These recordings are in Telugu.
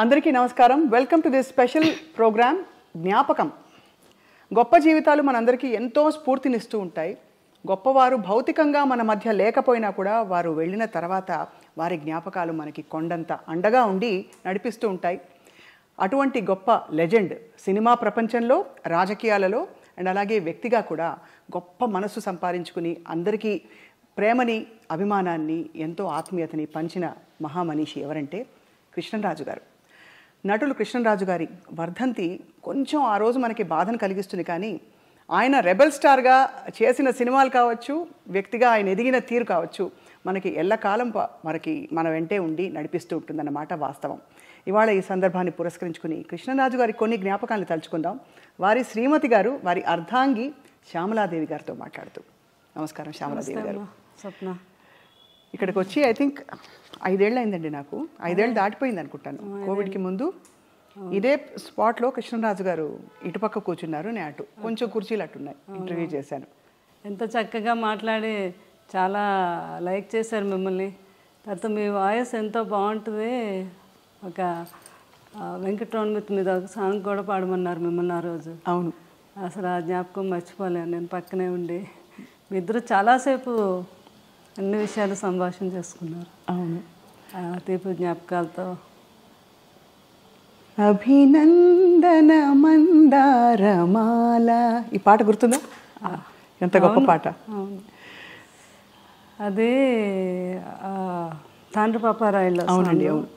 అందరికీ నమస్కారం. Welcome to this special program జ్ఞాపకం. గొప్ప జీవితాలు మనందరికీ ఎంతో స్ఫూర్తినిస్తూ ఉంటాయి. గొప్పవారు భౌతికంగా మన మధ్య లేకపోయినా కూడా వారు వెళ్ళిన తర్వాత వారి జ్ఞాపకాలు మనకి కొండంత అండగా ఉండి నడిపిస్తూ ఉంటాయి. అటువంటి గొప్ప లెజెండ్ సినిమా ప్రపంచంలో, రాజకీయాలలో అండ్ అలాగే వ్యక్తిగా కూడా గొప్ప మనసు సంపాదించుకుని అందరికీ ప్రేమని, అభిమానాన్ని, ఎంతో ఆత్మీయతని పంచిన మహామనీషి ఎవరంటే కృష్ణంరాజు గారు. నటులు కృష్ణంరాజు గారి వర్ధంతి కొంచెం ఆ రోజు మనకి బాధను కలిగిస్తుంది. కానీ ఆయన రెబెల్ స్టార్గా చేసిన సినిమాలు కావచ్చు, వ్యక్తిగా ఆయన ఎదిగిన తీరు కావచ్చు, మనకి ఎల్లకాలం మన వెంటే ఉండి నడిపిస్తూ ఉంటుందన్నమాట వాస్తవం. ఇవాళ ఈ సందర్భాన్ని పురస్కరించుకుని కృష్ణంరాజు గారి కొన్ని జ్ఞాపకాలను తలుచుకుందాం. వారి శ్రీమతి గారు, వారి అర్ధాంగి శ్యామలాదేవి గారితో మాట్లాడుతూ. నమస్కారం శ్యామలాదేవి గారు. స్వప్న, ఇక్కడికి వచ్చి ఐ థింక్ 5 ఏళ్ళు అయిందండి. నాకు 5 ఏళ్ళు దాటిపోయింది అనుకుంటాను. కోవిడ్కి ముందు ఇదే స్పాట్లో కృష్ణంరాజు గారు ఇటుపక్క కూర్చున్నారు, నేను అటు. కొంచెం కుర్చీలు అట్టున్నాయి. ఇంటర్వ్యూ చేశాను. ఎంత చక్కగా మాట్లాడి చాలా లైక్ చేశారు మిమ్మల్ని. తర్వాత మీ వాయిస్ ఎంతో బాగుంటుంది. ఒక వెంకటరమణ మీద ఒక సాంగ్ కూడా పాడమన్నారు మిమ్మల్ని ఆ రోజు. అవును, అసలు ఆ జ్ఞాపకం మర్చిపోలేను. నేను పక్కనే ఉండి మీ ఇద్దరు చాలాసేపు అన్ని విషయాలు సంభాషణ చేసుకున్నారు. అవును, తీపి జ్ఞాపకాలతో. అభినందన మందారమాల, ఈ పాట గుర్తుందా? ఎంత గొప్ప పాట. అవును, అది తాండ్రి పాపారాయుల్లో. అవునండి, అవును.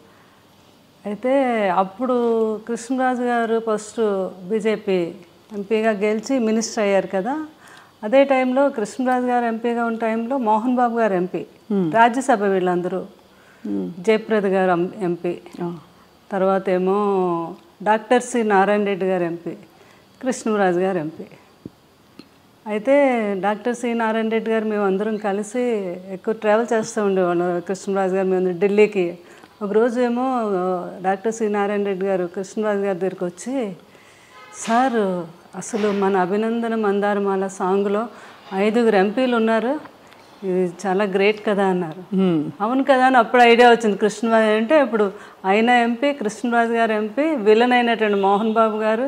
అయితే అప్పుడు కృష్ణరాజు గారు ఫస్ట్ బీజేపీ ఎంపీగా గెలిచి మినిస్టర్ అయ్యారు కదా. అదే టైంలో కృష్ణరాజు గారు ఎంపీగా ఉన్న టైంలో మోహన్ బాబు గారు ఎంపీ, రాజ్యసభ వీళ్ళందరూ. జయప్రద గారు ఎంపీ, తర్వాత ఏమో డాక్టర్ సి నారాయణ రెడ్డి గారు ఎంపీ, కృష్ణరాజు గారు ఎంపీ. అయితే డాక్టర్ సి నారాయణ రెడ్డి గారు మేము అందరం కలిసి ఎక్కువ ట్రావెల్ చేస్తూ ఉండేవాళ్ళం. కృష్ణరాజు గారు మేము ఢిల్లీకి. ఒకరోజు ఏమో డాక్టర్ సి నారాయణ రెడ్డి గారు కృష్ణరాజు గారి దగ్గరికి వచ్చి, సార్ అసలు మన అభినందన మందారమాల సాంగ్లో 5 ఎంపీలు ఉన్నారు, ఇది చాలా గ్రేట్ కదా అన్నారు. అవును కదా అని అప్పుడు ఐడియా వచ్చింది. కృష్ణరాజు అంటే ఇప్పుడు ఆయన ఎంపీ, కృష్ణరాజు గారు ఎంపీ, విలన్ అయినటువంటి మోహన్ బాబు గారు,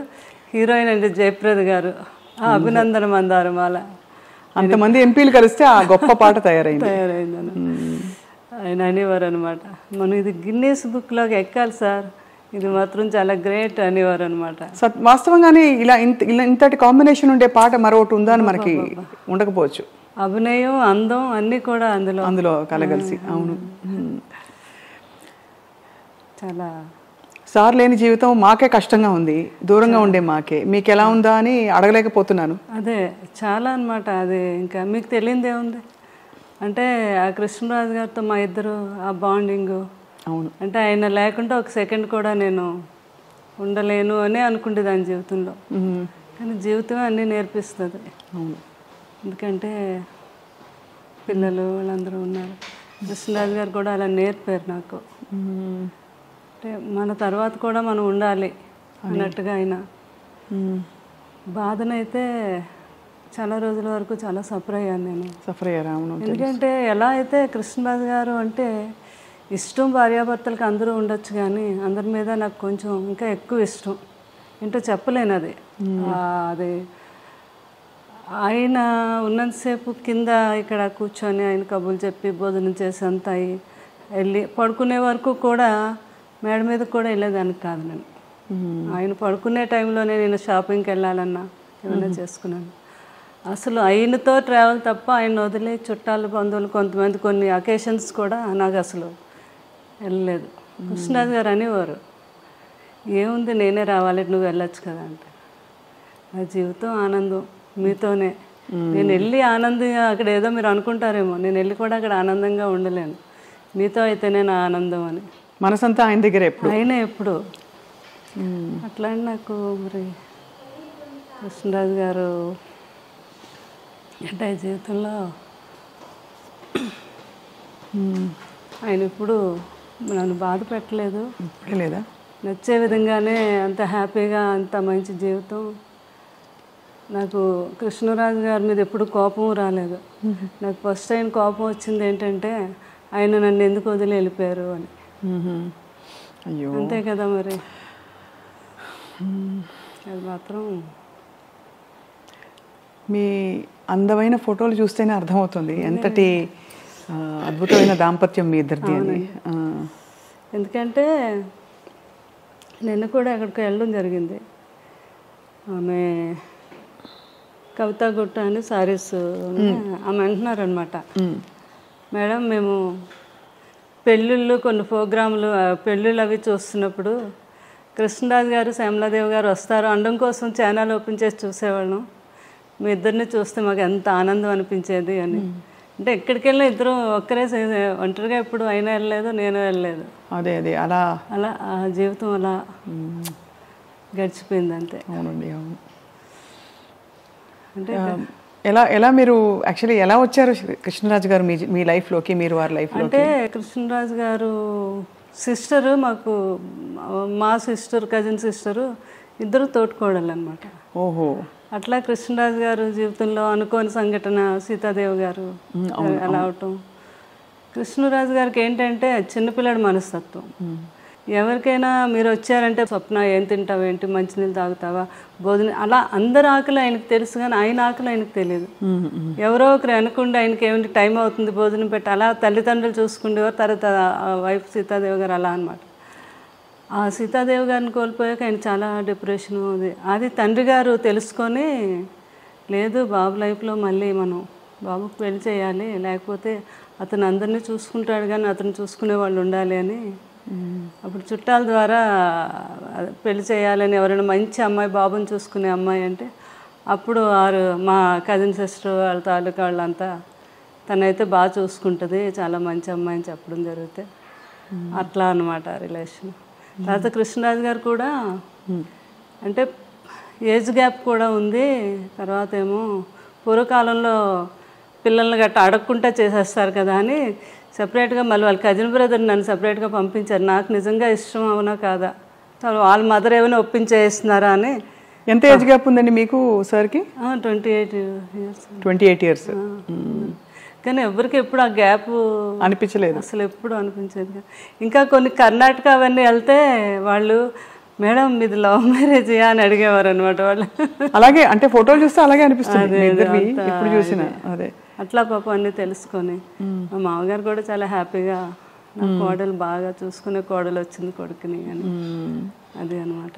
హీరోయిన్ అంటే జయప్రద గారు. అభినందన మందారమాల అంతమంది ఎంపీలు కలిస్తే ఆ గొప్ప పాట తయారైందని ఆయన అనేవారు అనమాట. మనం ఇది గిన్నీస్ బుక్లోకి ఎక్కాలి సార్, ఇది మాత్రం చాలా గ్రేట్ అనేవారు అనమాట. వాస్తవంగానే ఇంతటి కాంబినేషన్ ఉండే పాట మరొకటి ఉందా అని మనకి ఉండకపోవచ్చు. అభినయం, అందం అన్నీ కూడా అందులో కలగలిసి. అవును, చాలా. సార్ లేని జీవితం మాకే కష్టంగా ఉంది, దూరంగా ఉండే మాకే. మీకు ఎలా ఉందా అని అడగలేకపోతున్నాను. అదే చాలా అనమాట. అది ఇంకా మీకు తెలియదే ఉంది అంటే ఆ కృష్ణరాజు గారితో మా ఇద్దరు ఆ బాండింగు. అవును, అంటే ఆయన లేకుండా ఒక సెకండ్ కూడా నేను ఉండలేను అని అనుకుంటే దాని జీవితంలో. కానీ జీవితం అన్నీ నేర్పిస్తుంది. అవును, ఎందుకంటే పిల్లలు వాళ్ళందరూ ఉన్నారు. కృష్ణరాజు గారు కూడా అలా నేర్పారు నాకు. అంటే మన తర్వాత కూడా మనం ఉండాలి అన్నట్టుగా ఆయన. బాధనైతే చాలా రోజుల వరకు చాలా సఫర్ అయ్యాను నేను. సఫర్ అయ్యారు. అవును, ఎందుకంటే ఎలా అయితే కృష్ణరాజు గారు అంటే ఇష్టం భార్యాభర్తలకు అందరూ ఉండొచ్చు, కానీ అందరి మీద నాకు కొంచెం ఇంకా ఎక్కువ ఇష్టం. ఏంటో చెప్పలేను అది. అది ఆయన ఉన్నంతసేపు కింద ఇక్కడ కూర్చొని ఆయన కబుర్లు చెప్పి భోజనం చేసి అంతా వెళ్ళి పడుకునే వరకు కూడా మేడ మీద కూడా వెళ్ళేదానికి కాదు నేను. ఆయన పడుకునే టైంలోనే నేను షాపింగ్కి వెళ్ళాలన్నా ఏమైనా చేసుకున్నాను. అసలు ఆయనతో ట్రావెల్ తప్ప ఆయన వదిలే చుట్టాలు, బంధువులు, కొంతమంది కొన్ని అకేషన్స్ కూడా నాకు అసలు వెళ్ళలేదు. కృష్ణరాజు గారు అనేవారు, ఏముంది నేనే రావాలి, నువ్వు వెళ్ళొచ్చు కదా అంటే. నా జీవితం ఆనందం మీతోనే. నేను వెళ్ళి ఆనందంగా అక్కడ ఏదో మీరు అనుకుంటారేమో, నేను వెళ్ళి కూడా అక్కడ ఆనందంగా ఉండలేను. మీతో అయితేనే నా ఆనందం అని. మనసంతా ఆయన దగ్గర ఎప్పుడు, ఆయనే ఎప్పుడు. అట్లా నాకు మరి కృష్ణరాజు గారు అంటే జీవితంలో ఆయన ఇప్పుడు నన్ను బాధ పెట్టలేదు. లేదా నచ్చే విధంగానే అంత హ్యాపీగా, అంత మంచి జీవితం. నాకు కృష్ణరాజు గారి మీద ఎప్పుడు కోపం రాలేదు. నాకు ఫస్ట్ టైం కోపం వచ్చింది ఏంటంటే ఆయన నన్ను ఎందుకు వదిలి వెళ్ళిపోయారు అని. అయ్యో, అంతే కదా మరి. అది మాత్రం మీ అందమైన ఫోటోలు చూస్తేనే అర్థమవుతుంది ఎంతటి అద్భుతమైన దాంపత్యం మీ ఇద్దరిది అని. ఎందుకంటే నిన్న కూడా అక్కడికి వెళ్ళడం జరిగింది. ఆమె కవితా గుట్ట అని సారీస్ ఆమె అంటున్నారనమాట, మేడం మేము పెళ్ళిళ్ళు కొన్ని ప్రోగ్రాములు పెళ్ళిళ్ళు అవి చూస్తున్నప్పుడు కృష్ణరాజు గారు శ్యామలాదేవి గారు వస్తారు అనడం కోసం ఛానల్ ఓపెన్ చేసి చూసేవాళ్ళం. మీ ఇద్దరిని చూస్తే మాకు ఎంత ఆనందం అనిపించేది అని. అంటే ఎక్కడికి వెళ్ళినా ఇద్దరు ఒక్కరే ఒంటరిగా ఎప్పుడు అయినా వెళ్ళలేదు, నేను వెళ్ళలేదు. అదే అదే అలా అలా ఆ జీవితం అలా గడిచిపోయింది అంతే. అవునండి, అవును. అంటే ఎలా మీరు యాక్చువల్లీ ఎలా వచ్చారు కృష్ణరాజు గారు మీ లైఫ్లోకి, మీరు వారి లైఫ్లో? అంటే కృష్ణరాజు గారు సిస్టరు, మాకు మా సిస్టర్ కజిన్ సిస్టరు ఇద్దరు తోటికోడలు అనమాట. ఓహో. అట్లా కృష్ణరాజు గారు జీవితంలో అనుకోని సంఘటన సీతాదేవి గారు అలా అవటం. కృష్ణరాజు గారికి ఏంటంటే చిన్నపిల్లడి మనస్తత్వం. ఎవరికైనా మీరు వచ్చారంటే స్వప్న ఏం తింటావు, ఏంటి మంచినీళ్ళు తాగుతావా, భోజనం, అలా అందరి ఆకలి ఆయనకు తెలుసు కానీ ఆయన ఆకలి ఆయనకు తెలియదు. ఎవరో ఒకరు అనుకుంటే ఆయనకి ఏమిటి టైం అవుతుంది భోజనం పెట్టి అలా తల్లిదండ్రులు చూసుకుండేవారు. తర్వాత వైఫ్ సీతాదేవి గారు అలా అనమాట. ఆ సీతాదేవి గారిని కోల్పోయాక ఆయన చాలా డిప్రెషన్. అది తండ్రి గారు తెలుసుకొని, లేదు బాబు లైఫ్లో మళ్ళీ మనం బాబుకు పెళ్లి చేయాలి, లేకపోతే అతను అందరినీ చూసుకుంటాడు కానీ అతను చూసుకునే వాళ్ళు ఉండాలి అని అప్పుడు చుట్టాల ద్వారా పెళ్లి చేయాలని, ఎవరైనా మంచి అమ్మాయి బాబుని చూసుకునే అమ్మాయి అంటే అప్పుడు మా కజిన్ సిస్టర్ వాళ్ళ తాలూకా వాళ్ళంతా తనైతే బాగా చూసుకుంటుంది, చాలా మంచి అమ్మాయి అని చెప్పడం జరిగితే అట్లా అనమాట రిలేషన్. తర్వాత కృష్ణరాజు గారు కూడా అంటే ఏజ్ గ్యాప్ కూడా ఉంది. తర్వాత ఏమో పూర్వకాలంలో పిల్లల్ని గట్ట అడగకుండా చేసేస్తారు కదా అని సపరేట్గా మళ్ళీ వాళ్ళ కజిన్ బ్రదర్ నన్ను సపరేట్గా పంపించారు. నాకు నిజంగా ఇష్టం అవునా కాదా, వాళ్ళ మదర్ ఏమైనా ఒప్పించేస్తున్నారా అని. ఎంత ఏజ్ గ్యాప్ ఉందండి మీకు సార్కి? 28 years. 28 years. కానీ ఎవరికి ఎప్పుడు ఆ గ్యాప్ అనిపించలేదు, అసలు ఎప్పుడు అనిపించేది. ఇంకా కొన్ని కర్ణాటక అవన్నీ వెళ్తే వాళ్ళు మేడం మీది లవ్ మ్యారేజ్ అని అడిగేవారు అనమాట వాళ్ళు. అలాగే అంటే ఫోటోలు చూస్తే అలాగే అనిపిస్తుంది ఇప్పుడు చూసిన. అదే అట్లా పాపం అన్నీ తెలుసుకొని మా మామగారు కూడా చాలా హ్యాపీగా నా కోడలు బాగా చూసుకునే కోడలు వచ్చింది కొడుకుని అని. అది అనమాట.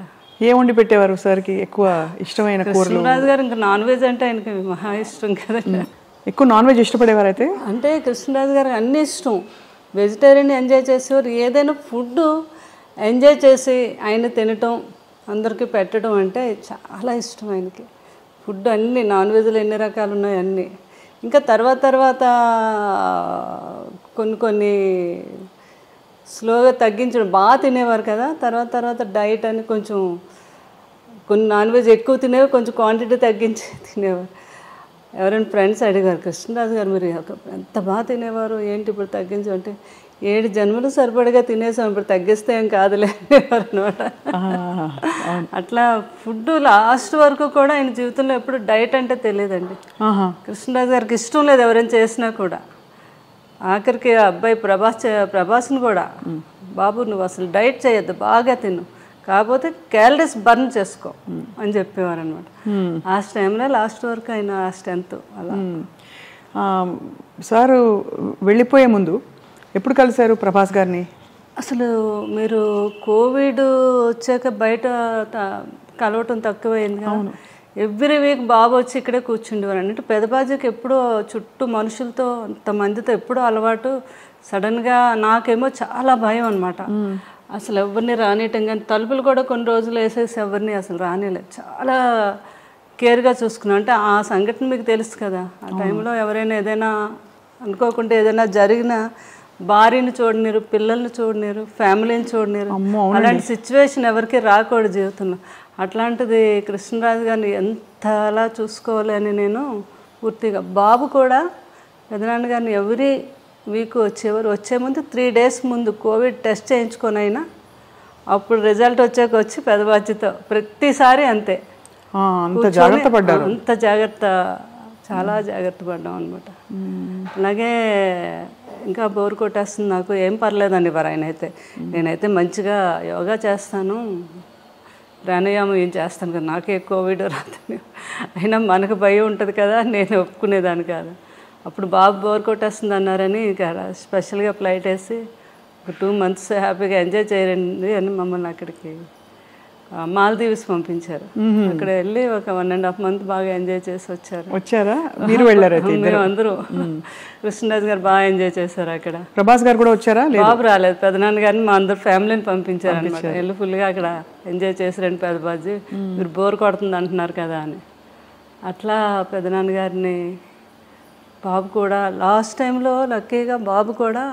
ఏ వండి పెట్టేవారు సార్కి ఎక్కువ ఇష్టమైన కూరలు? కృష్ణరాజు గారు ఇంకా నాన్ వెజ్ అంటే ఆయనకి మహా ఇష్టం కదండి. ఎక్కువ నాన్ వెజ్ ఇష్టపడేవారు అయితే? అంటే కృష్ణరాజు గారికి అన్నీ ఇష్టం. వెజిటేరియన్ ఎంజాయ్ చేసేవారు. ఏదైనా ఫుడ్ ఎంజాయ్ చేసి ఆయన తినటం, అందరికీ పెట్టడం అంటే చాలా ఇష్టం ఆయనకి. ఫుడ్ అన్నీ నాన్ వెజ్లో ఎన్ని రకాలు ఉన్నాయి అన్నీ. ఇంకా తర్వాత కొన్ని స్లోగా తగ్గించడం. బాగా తినేవారు కదా, తర్వాత డైట్ అని కొంచెం కొన్ని నాన్ వెజ్ ఎక్కువ తినేవారు, కొంచెం క్వాంటిటీ తగ్గించి తినేవారు. ఎవరైనా ఫ్రెండ్స్ అడిగారు, కృష్ణరాజు గారు మీరు ఎంత బాగా తినేవారు ఏంటి ఇప్పుడు తగ్గించు అంటే, 7 జన్మలు సరిపడగా తినేసాం, ఇప్పుడు తగ్గిస్తే ఏం కాదులే అనేవారు అనమాట. అట్లా ఫుడ్ లాస్ట్ వరకు కూడా ఆయన జీవితంలో ఎప్పుడు డైట్ అంటే తెలియదండి. కృష్ణరాజు గారికి ఇష్టం లేదు ఎవరైనా చేసినా కూడా. ఆఖరికి అబ్బాయి ప్రభాస్ని కూడా, బాబు నువ్వు అసలు డైట్ చేయొద్దు, బాగా తిను, కాకపోతే క్యాలరీస్ బర్న్ చేసుకో అని చెప్పేవారు అనమాట. ఆ టైంలో లాస్ట్ వరకు ఆయన ఆ స్ట్రెంత్ అలా. సారు వెళ్ళిపోయే ముందు ఎప్పుడు కలిశారు ప్రభాస్ గారిని? అసలు మీరు కోవిడ్ వచ్చాక బయట కలవటం తక్కువైంది. ఎవ్రీ వీక్ బాబు వచ్చి ఇక్కడే కూర్చుండేవారు. అంటే పెదబాజీకి ఎప్పుడూ చుట్టూ మనుషులతో అంతమందితో ఎప్పుడూ అలవాటు. సడన్గా నాకేమో చాలా భయం అనమాట. అసలు ఎవరిని రానియటం కానీ, తలుపులు కూడా కొన్ని రోజులు వేసేసి ఎవరిని అసలు రానిలేదు. చాలా కేర్గా చూసుకున్నాం. అంటే ఆ సంఘటన మీకు తెలుసు కదా, ఆ టైంలో ఎవరైనా ఏదైనా అనుకోకుండా ఏదైనా జరిగినా భార్యని చూడలేరు, పిల్లల్ని చూడలేరు, ఫ్యామిలీని చూడలేరు. అలాంటి సిచ్యువేషన్ ఎవరికి రాకూడదు జీవితంలో. అట్లాంటిది కృష్ణరాజు గారిని ఎంతలా చూసుకోవాలి అని నేను పూర్తిగా. బాబు కూడా పెదనాన్న గారిని ఎవరీ వీక్ వచ్చేవారు. వచ్చే ముందు 3 days ముందు కోవిడ్ టెస్ట్ చేయించుకొని అయినా అప్పుడు రిజల్ట్ వచ్చాక వచ్చి పెదబాధ్యతో ప్రతిసారి అంతే. అంత జాగ్రత్త పడ్డారు. అంత జాగ్రత్త, చాలా జాగ్రత్త పడ్డాం అనమాట. అలాగే ఇంకా బోర్ కొట్టేస్తుంది నాకు, ఏం పర్లేదండి వారు ఆయన అయితే. నేనైతే మంచిగా యోగా చేస్తాను, ప్రాణాయామం ఏం చేస్తాను కదా, నాకే కోవిడ్ రాదని. అయినా మనకు భయం ఉంటుంది కదా, నేను ఒప్పుకునేదాన్ని కాదు. అప్పుడు బాబు బోర్ కొట్టేస్తుంది అన్నారని ఇంకా స్పెషల్గా ఫ్లైట్ వేసి ఒక 2 months హ్యాపీగా ఎంజాయ్ చేయండి అని మమ్మల్ని అక్కడికి మాల్దీవ్స్ పంపించారు. అక్కడ వెళ్ళి ఒక 1.5 months బాగా ఎంజాయ్ చేసి వచ్చారా? మీరు వెళ్ళారు? మేము అందరూ. కృష్ణరాజు గారు బాగా ఎంజాయ్ చేశారు అక్కడ. ప్రభాస్ గారు కూడా వచ్చారా? బాబు రాలేదు, పెదనాన్న గారిని మా అందరు ఫ్యామిలీని పంపించారు అనమాట. వెళ్ళి ఫుల్గా అక్కడ ఎంజాయ్ చేసారండి. పెద్దబాజీ మీరు బోర్ కొడుతుంది అంటున్నారు కదా అని. అట్లా పెదనాన్న గారిని, బాబు కూడా లాస్ట్ టైంలో లక్కీగా బాబు కూడా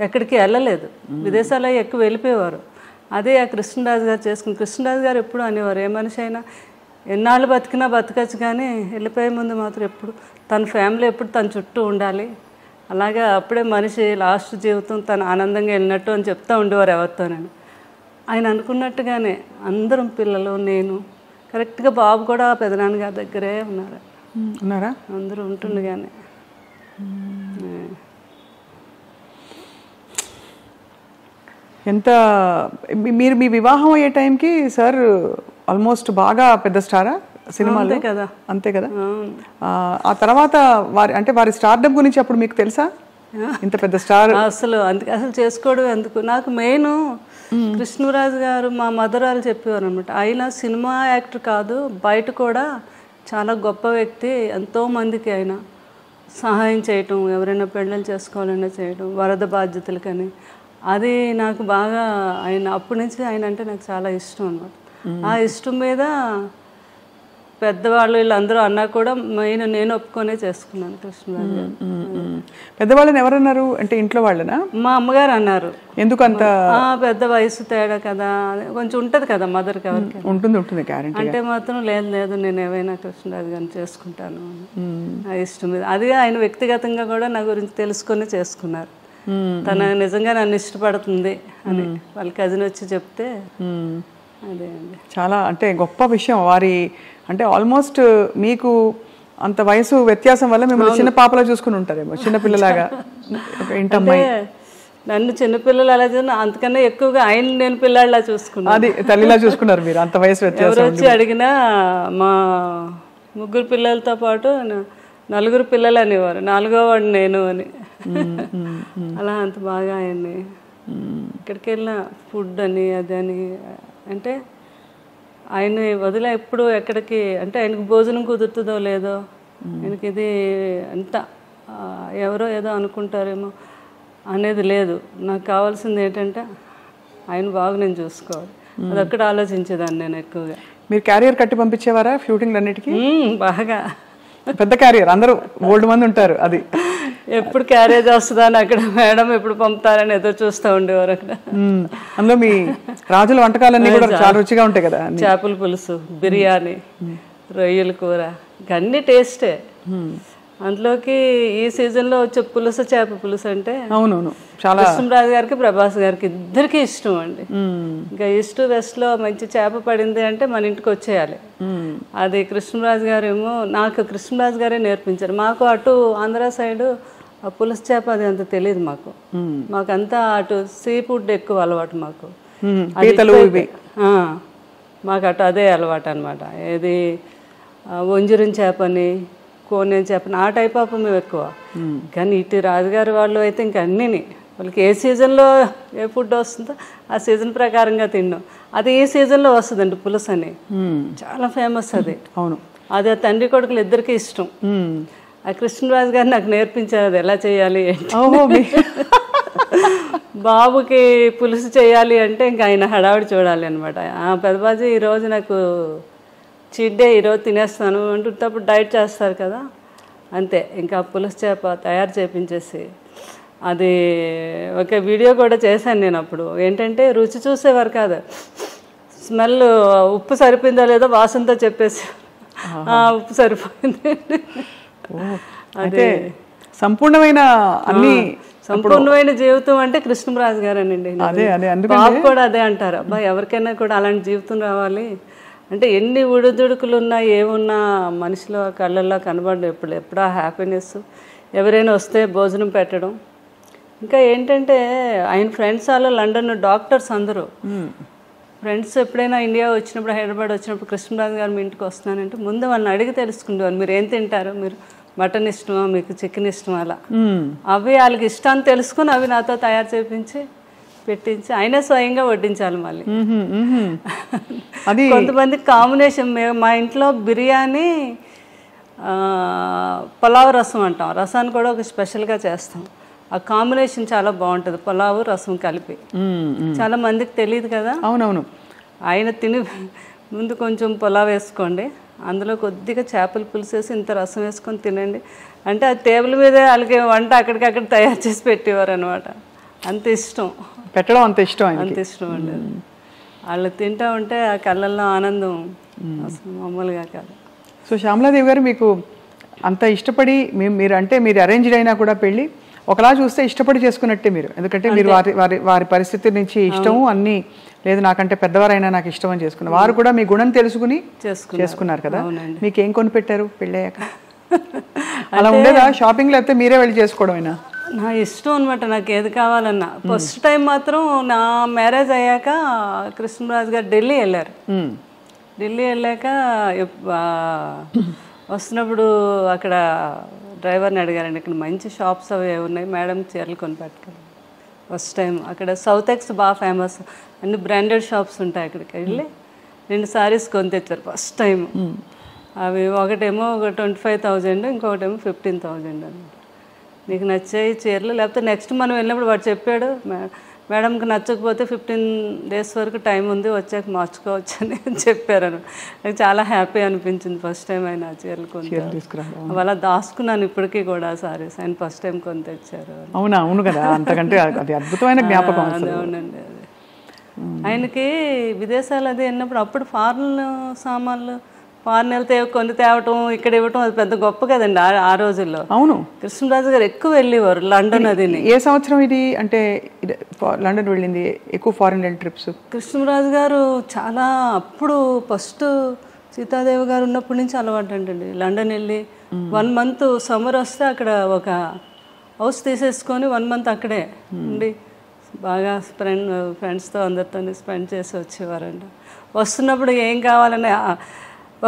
ఎక్కడికి వెళ్ళలేదు, విదేశాల్లో ఎక్కువ వెళ్ళిపోయేవారు. అదే ఆ కృష్ణరాజు గారు చేసుకుని, కృష్ణరాజు గారు ఎప్పుడు అనేవారు, ఏ మనిషి అయినా ఎన్నాళ్ళు బతికినా బతకచ్చు కానీ వెళ్ళిపోయే ముందు మాత్రం ఎప్పుడు తన ఫ్యామిలీ ఎప్పుడు తన చుట్టూ ఉండాలి, అలాగే అప్పుడే మనిషి లాస్ట్ జీవితం తను ఆనందంగా వెళ్ళినట్టు అని చెప్తూ ఉండేవారు ఎవరితోనని. ఆయన అనుకున్నట్టుగానే అందరం పిల్లలు, నేను కరెక్ట్గా బాబు కూడా పెదనాన్నగారి దగ్గరే ఉన్నారా? అందరూ ఉంటుండగానే. ఎంత మీరు మీ వివాహం అయ్యే టైంకి సార్ ఆల్మోస్ట్ బాగా పెద్ద స్టారా సినిమాలో కదా? అంతే కదా. ఆ తర్వాత వారి స్టార్డమ్ గురించి అప్పుడు మీకు తెలుసా? ఇంత పెద్ద స్టార్ అసలు చేసుకోవడం ఎందుకు. నాకు మెయిన్ కృష్ణరాజు గారు మా మదర్ వాళ్ళు చెప్పేవారు అనమాట, ఆయన సినిమా యాక్టర్ కాదు, బయట కూడా చాలా గొప్ప వ్యక్తి, ఎంతోమందికి ఆయన సహాయం చేయటం, ఎవరైనా పెళ్ళిళ్ళు చేసుకోవాలన్నా చేయటం, వరద బాధ్యతలకని. అది నాకు బాగా ఆయన అప్పటి నుంచి ఆయన అంటే నాకు చాలా ఇష్టం అనమాట. ఆ ఇష్టం మీద పెద్దవాళ్ళు వీళ్ళందరూ అన్నా కూడా మెయిన్ నేను ఒప్పుకొనే చేసుకున్నాను కృష్ణరాజు గారు. పెద్దవాళ్ళని ఎవరన్నారు అంటే ఇంట్లో వాళ్ళనా? మా అమ్మగారు అన్నారు. ఎందుకంత పెద్ద వయసు తేడా కదా, కొంచెం ఉంటుంది కదా మదర్కి, ఎవరికి ఉంటుంది అంటే మాత్రం లేదు నేను ఏవైనా కృష్ణరాజు గారిని చేసుకుంటాను ఆ ఇష్టం మీద. అది ఆయన వ్యక్తిగతంగా కూడా నా గురించి తెలుసుకొని చేసుకున్నారు. తన నిజంగా నన్ను ఇష్టపడుతుంది అని వాళ్ళ కజిన్ వచ్చి చెప్తే అదే అండి చాలా అంటే గొప్ప విషయం. వారి అంటే ఆల్మోస్ట్ మీకు అంత వయసు వ్యత్యాసం వల్ల మిమ్మల్ని చిన్న పాపలా చూసుకుని ఉంటారేమో, చిన్నపిల్లలాగా. ఇంటమ్మాయి నన్ను చిన్నపిల్లలు అలా చూసిన, అంతకన్నా ఎక్కువగా ఆయన నేను పిల్లాడిలా చూసుకున్నాను. అది తల్లిలా చూసుకున్నారు మీరు, అంత వయసు వ్యత్యాసం. ఎవరు వచ్చి అడిగినా మా 3 పిల్లలతో పాటు 4 పిల్లలు అనేవారు, 4వ వాడు నేను అని. అలా అంత బాగా ఆయన్ని ఎక్కడికి వెళ్ళిన ఫుడ్ అని అదని, అంటే ఆయన్ని వదిలే ఎప్పుడు ఎక్కడికి, అంటే ఆయనకు భోజనం కుదురుతుందో లేదో, ఆయనకి ఇది అంత ఎవరో ఏదో అనుకుంటారేమో అనేది లేదు. నాకు కావాల్సింది ఏంటంటే ఆయన బాగా నేను చూసుకోవాలి, అదొక్కటి ఆలోచించేదాన్ని నేను ఎక్కువగా. మీరు క్యారియర్ కట్టి పంపించేవారా షూటింగ్ అన్నిటికీ? బాగా పెద్ద క్యారియర్, అందరూ బోల్డ్ మంది ఉంటారు. అది ఎప్పుడు క్యారేజ్ వస్తుందా అని అక్కడ మేడం ఎప్పుడు పంపుతారని ఎదురు చూస్తూ ఉండేవారు అక్కడ. అందులో మీ రాజుల వంటకాలన్నీ కూడా చాలా రుచిగా ఉంటాయి కదా, చేపల పులుసు, బిర్యానీ, రొయ్యల కూర, అన్ని టేస్టే. అందులోకి ఈ సీజన్లో వచ్చే పులుసు, చేప పులుసు అంటే అవునవును చాలా కృష్ణరాజు గారికి ప్రభాస్ గారికి ఇద్దరికి ఇష్టం అండి. ఇంకా ఈస్ట్ వెస్ట్లో మంచి చేప పడింది అంటే మన ఇంటికి వచ్చేయాలి. అది కృష్ణరాజు గారు ఏమో, నాకు కృష్ణరాజు గారే నేర్పించారు. మాకు అటు ఆంధ్ర సైడు ఆ పులుసు చేప అది అంత తెలియదు మాకు, మాకంతా అటు సీ ఫుడ్ ఎక్కువ అలవాటు మాకు. మాకు అటు అదే అలవాటు అనమాట. ఏది వంజరం చేపని, కోనేరు చేపని, ఆ టైప్ ఆఫ్ మేము ఎక్కువ. కానీ ఇటు రాజుగారి వాళ్ళు అయితే ఇంకా అన్నీని వాళ్ళకి ఏ సీజన్లో ఏ ఫుడ్ వస్తుందో ఆ సీజన్ ప్రకారంగా తిన్నాం. అది ఈ సీజన్లో వస్తుందండి పులుసు అని, చాలా ఫేమస్ అది. అవును, అది ఆ తండ్రి కొడుకులు ఇద్దరికి ఇష్టం. ఆ కృష్ణరాజు గారు నాకు నేర్పించారు అది ఎలా చేయాలి ఏంటి. బాబుకి పులుసు చేయాలి అంటే ఇంకా ఆయన హడావిడి చూడాలి అనమాట. పెద్దబాజీ ఈరోజు నాకు చీట్ డే, ఈరోజు తినేస్తాను అంటున్నప్పుడు డైట్ చేస్తారు కదా, అంతే. ఇంకా పులుసు చేప తయారు చేయించేసి అది ఒక వీడియో కూడా చేశాను నేను అప్పుడు. ఏంటంటే రుచి చూసేవారు కాదు, స్మెల్ ఉప్పు సరిపోయిందో లేదో వాసనతో చెప్పేసి ఉప్పు సరిపోయింది. అదే సంపూర్ణమైన అన్ని సంపూర్ణమైన జీవితం అంటే కృష్ణరాజు గారేనండి. బాబు కూడా అదే అంటారు, అబ్బా ఎవరికైనా కూడా అలాంటి జీవితం రావాలి అంటే ఎన్ని ఉడుదుడుకులు ఉన్నా ఏమున్నా మనిషిలో కళ్ళల్లో కనబడడం ఎప్పుడా హ్యాపీనెస్. ఎవరైనా వస్తే భోజనం పెట్టడం, ఇంకా ఏంటంటే ఆయన ఫ్రెండ్స్ వాళ్ళు లండన్ డాక్టర్స్ అందరూ ఫ్రెండ్స్ ఎప్పుడైనా ఇండియా వచ్చినప్పుడు హైదరాబాద్ వచ్చినప్పుడు కృష్ణరాజు గారు మీ ఇంటికి వస్తున్నానంటే ముందు వాళ్ళని అడిగి తెలుసుకుంటారు మీరు ఏం తింటారు, మీరు మటన్ ఇష్టమా, మీకు చికెన్ ఇష్టమా, అలా అవి వాళ్ళకి ఇష్టాన్ని తెలుసుకుని అవి నాతో తయారు చేయించి పెట్టించి ఆయనే స్వయంగా వడ్డించాలి. మళ్ళీ కొంతమంది కాంబినేషన్ మా ఇంట్లో బిర్యానీ పులావ్ రసం అంటాం, రసాన్ని కూడా ఒక స్పెషల్గా చేస్తాం. ఆ కాంబినేషన్ చాలా బాగుంటుంది, పులావు రసం కలిపి. చాలా మందికి తెలియదు కదా. అవునవును. ఆయన తిని ముందు కొంచెం పులావ్ వేసుకోండి, అందులో కొద్దిగా చేపల పులుసు వేసి ఇంత రసం వేసుకొని తినండి అంటే ఆ టేబుల్ మీదే వాళ్ళకి వంట అక్కడికక్కడ తయారు చేసి పెట్టేవారు అనమాట. అంత ఇష్టం పెట్టడం, అంత ఇష్టం, అంత ఇష్టం అండి. వాళ్ళు తింటూ ఉంటే ఆ కళ్ళల్లో ఆనందం అసలు మామూలుగా కాదు. సో శ్యామలాదేవి గారు మీకు అంత ఇష్టపడి మీరు అంటే మీరు అరేంజ్డ్ అయినా కూడా పెళ్ళి ఒకలా చూస్తే ఇష్టపడి చేసుకున్నట్టే మీరు, ఎందుకంటే మీరు వారి పరిస్థితి నుంచి ఇష్టము అన్నీ లేదు నాకంటే పెద్దవారైనా నాకు ఇష్టం అని చేసుకున్నారు. వారు కూడా మీ గుణం తెలుసుకుని చేసుకున్నారు కదా. మీకు ఏం కొని పెట్టారు పెళ్ళయ్యాక? అలా ఉండేదా షాపింగ్, లేకపోతే మీరే వెళ్ళి చేసుకోవడమేనా? నా ఇష్టం అనమాట, నాకు ఏది కావాలన్నా. ఫస్ట్ టైం మాత్రం నా మ్యారేజ్ అయ్యాక కృష్ణరాజు గారు ఢిల్లీ వెళ్ళారు. ఢిల్లీ వెళ్ళాక వస్తున్నప్పుడు అక్కడ డ్రైవర్ని అడిగారండి, ఇక్కడ మంచి షాప్స్ అవి ఉన్నాయి మేడం, చీరలు కొని పెట్టుకోండి. ఫస్ట్ టైం అక్కడ సౌత్ ఎక్స్ బాగా ఫేమస్, అన్ని బ్రాండెడ్ షాప్స్ ఉంటాయి. అక్కడికి వెళ్ళి 2 సారీస్ కొని తెచ్చారు ఫస్ట్ టైం. అవి ఒకటేమో 25,000, ఇంకొకటేమో 15,000 అనమాట. నీకు నచ్చాయి చీరలు, లేకపోతే నెక్స్ట్ మనం వెళ్ళినప్పుడు వాడు చెప్పాడు మేడంకి నచ్చకపోతే 15 days వరకు టైం ఉంది, వచ్చాక మార్చుకోవచ్చు అని చెప్పారు. నాకు చాలా హ్యాపీ అనిపించింది ఫస్ట్ టైం ఆయన చీరలు కొని. అలా దాచుకున్నాను ఇప్పటికీ కూడా సారీస్, ఆయన ఫస్ట్ టైం కొని తెచ్చారు. అవునా? అవును కదా, అంతకంటే అది అద్భుతమైన జ్ఞాపకం. అవునండి. అది ఆయనకి విదేశాలు అది వెళ్ళినప్పుడు అప్పుడు ఫారెన్ సామాన్లు ఫారెన్ వెళ్తే కొన్ని తేవటం ఇక్కడ ఇవ్వటం అది పెద్ద గొప్ప కదండి ఆ రోజుల్లో. అవును. కృష్ణరాజు గారు ఎక్కువ వెళ్ళేవారు లండన్. అది ఏ సంవత్సరం ఇది అంటే లండన్ వెళ్ళింది ఎక్కువ ఫారెన్ ట్రిప్స్? కృష్ణరాజు గారు చాలా అప్పుడు ఫస్ట్ సీతాదేవి గారు ఉన్నప్పటి నుంచి అలవాటు అంటండి. లండన్ వెళ్ళి 1 month సమ్మర్ వస్తే అక్కడ ఒక హౌస్ తీసేసుకొని 1 month అక్కడే ఉండి బాగా ఫ్రెండ్స్తో అందరితో స్పెండ్ చేసి వచ్చేవారండి. వస్తున్నప్పుడు ఏం కావాలని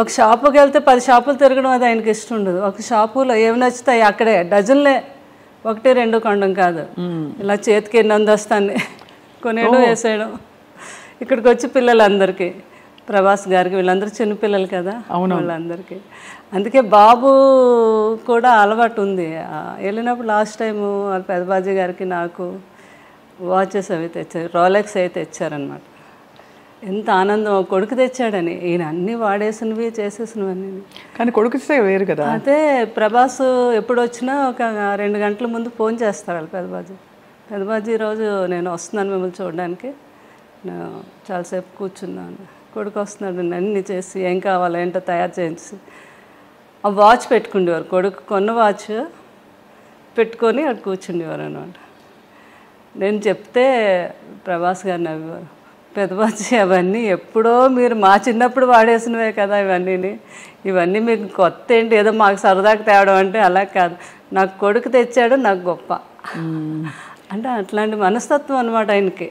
ఒక షాపుకి వెళ్తే 10 షాపులు తిరగడం అది ఆయనకి ఇష్టం ఉండదు. ఒక షాపులో ఏమి నచ్చుతాయి అక్కడే డజన్లే, 1-2 కొనడం కాదు, ఇలా చేతికి నందొస్తాన్ని కొనేయడం వేసేయడం. ఇక్కడికి వచ్చి పిల్లలందరికీ, ప్రభాస్ గారికి వీళ్ళందరూ చిన్నపిల్లలు కదా వాళ్ళందరికీ. అందుకే బాబు కూడా అలవాటు ఉంది. వెళ్ళినప్పుడు లాస్ట్ టైము వాళ్ళ పెద్దబాజీ గారికి నాకు వాచెస్ అవి తెచ్చారు, రోలెక్స్ అయితే తెచ్చారనమాట. ఎంత ఆనందం, కొడుకు తెచ్చాడని. ఈయన అన్నీ వాడేసినవి చేసేసినవన్నీ. కానీ కొడుకు వేరు కదా. అయితే ప్రభాస్ ఎప్పుడు వచ్చినా ఒక 2 గంటల ముందు ఫోన్ చేస్తారు వాళ్ళు పెద్దబాజీ రోజు నేను వస్తున్నాను మిమ్మల్ని చూడడానికి, నేను చాలాసేపు కూర్చున్నాను, కొడుకు వస్తున్నాడు అన్నీ చేసి ఏం కావాలో ఏంటో తయారు చేసి ఆ వాచ్ పెట్టుకుండేవారు. కొడుకు కొన్న వాచ్ పెట్టుకొని అక్కడ కూర్చుండేవారు అనమాట. నేను చెప్తే ప్రభాస్ గారు నవ్వేవారు, పెద్దబాజీ అవన్నీ ఎప్పుడో మీరు మా చిన్నప్పుడు వాడేసినవే కదా ఇవన్నీ మీకు కొత్త ఏంటి, ఏదో మాకు సరదాగా తేవడం అంటే అలా కాదు, నాకు కొడుకు తెచ్చాడు నాకు గొప్ప అంటే అట్లాంటి మనస్తత్వం అనమాట ఆయనకి.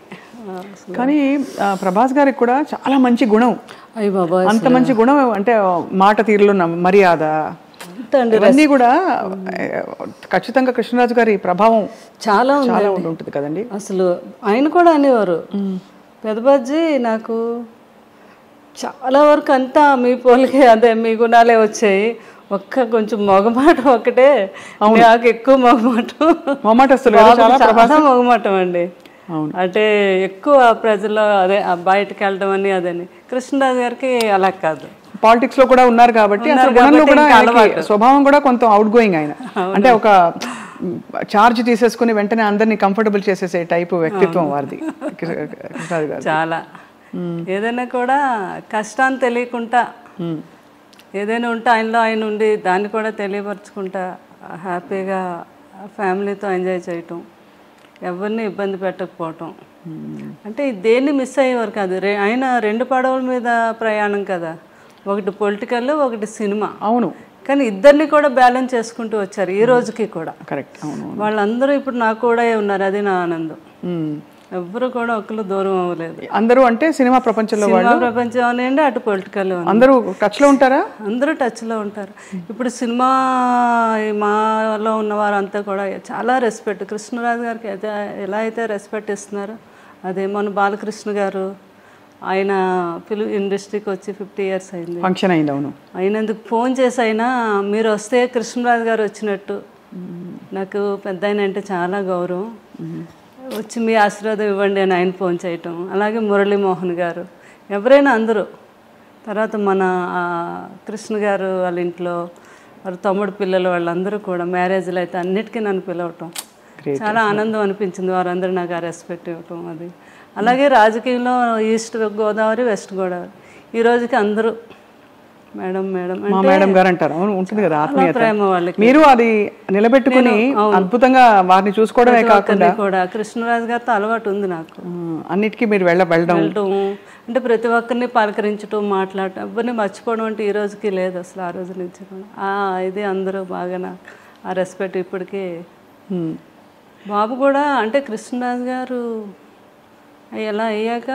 కానీ ప్రభాస్ గారికి కూడా చాలా మంచి గుణం. అయ్య బాబా, అంత మంచి గుణం అంటే మాట తీరులో మర్యాద ఇవన్నీ కూడా ఖచ్చితంగా కృష్ణరాజు గారి ప్రభావం చాలా ఉంటుంది కదండి. అసలు ఆయన కూడా అనేవారు, పెద్దబాజీ నాకు చాలా వరకు అంతా మీ పోలికే, అదే మీ గుణాలే వచ్చాయి, కొంచెం మొగమాటం ఒకటే నాకు ఎక్కువ మొగమాటం అండి. అంటే ఎక్కువ ప్రజల్లో అదే బయటకు వెళ్ళడం అని అదని. కృష్ణరాజు గారికి అలా కాదు, పాలిటిక్స్ లో కూడా ఉన్నారు కాబట్టి స్వభావం కూడా కొంత అవుట్ గోయింగ్ ఆయన. అంటే ఒక చార్జ్ తీసేసుకుని వెంటనే అందరినీ కంఫర్టబుల్ చేసేసే టైపు వ్యక్తిత్వం వారిది కృష్ణరాజు గారు. చాలా ఏదైనా కూడా కష్టాన్ని తెలియకుండా ఏదైనా ఉంటే ఆయనలో ఆయన ఉండి దాన్ని కూడా తెలియపరచుకుంటా హ్యాపీగా ఫ్యామిలీతో ఎంజాయ్ చేయటం, ఎవరిని ఇబ్బంది పెట్టకపోవటం. అంటే దేన్ని మిస్ అయ్యేవారు కాదు. ఆయన 2 పడవల మీద ప్రయాణం కదా, ఒకటి పొలిటికల్ ఒకటి సినిమా. అవును, కానీ ఇద్దరిని కూడా బ్యాలెన్స్ చేసుకుంటూ వచ్చారు ఈ రోజుకి కూడా. కరెక్ట్. అవును. వాళ్ళందరూ ఇప్పుడు నాకు కూడా ఉన్నారు, అది నా ఆనందం. ఎవ్వరు కూడా ఒకళ్ళు దూరం అవ్వలేదు. అందరూ అంటే సినిమా ప్రపంచంలో సినిమా ప్రపంచం అనేండి, అటు పొలిటికల్ అందరూ టచ్లో ఉంటారా? అందరూ టచ్లో ఉంటారు. ఇప్పుడు సినిమా మాలో ఉన్న వారంతా కూడా చాలా రెస్పెక్ట్, కృష్ణరాజు గారికి అయితే ఎలా అయితే రెస్పెక్ట్ ఇస్తున్నారు అదే. మన బాలకృష్ణ గారు ఆయన ఫిల్మ్ ఇండస్ట్రీకి వచ్చి 50 years అయింది, ఫంక్షన్ అయింది. అవును. అయినందుకు ఫోన్ చేసి అయినా మీరు వస్తే కృష్ణరాజు గారు వచ్చినట్టు, నాకు పెద్ద ఆయన అంటే చాలా గౌరవం, వచ్చి మీ ఆశీర్వాదం ఇవ్వండి అని ఆయన ఫోన్ చేయటం. అలాగే మురళీమోహన్ గారు, ఎవరైనా అందరూ. తర్వాత మన కృష్ణ గారు వాళ్ళ ఇంట్లో వాళ్ళ తమ్ముడు పిల్లలు వాళ్ళందరూ కూడా మ్యారేజ్లు అయితే అన్నిటికీ నన్ను పిలవటం చాలా ఆనందం అనిపించింది. వారందరూ నాకు ఆ రెస్పెక్ట్ ఇవ్వటం అది. అలాగే రాజకీయంలో ఈస్ట్ గోదావరి, వెస్ట్ గోదావరి ఈ రోజుకి అందరూ మేడం మేడం మా మేడం గారు అంటారు. అవును, ఉంటుంది కదా ఆత్మీయత. ప్రేమ వాళ్ళకి. మీరు అది నిలబెట్టుకుని అద్భుతంగా వారిని చూసుకోవడమే కాకుండా కూడా కృష్ణరాజు గారితో అలవాటు ఉంది నాకు. అన్నిటికీ మీరు వెళ్ళడం అంటే ప్రతి ఒక్కరిని పలకరించడం, మాట్లాడటం, ఎవరిని మర్చిపోవడం అంటే ఈ రోజుకి లేదు అసలు. ఆ రోజు నుంచి ఇది అందరూ బాగా నాకు ఆ రెస్పెక్ట్ ఇప్పటికీ. బాబు కూడా అంటే కృష్ణరాజు గారు ఎలా అయ్యాక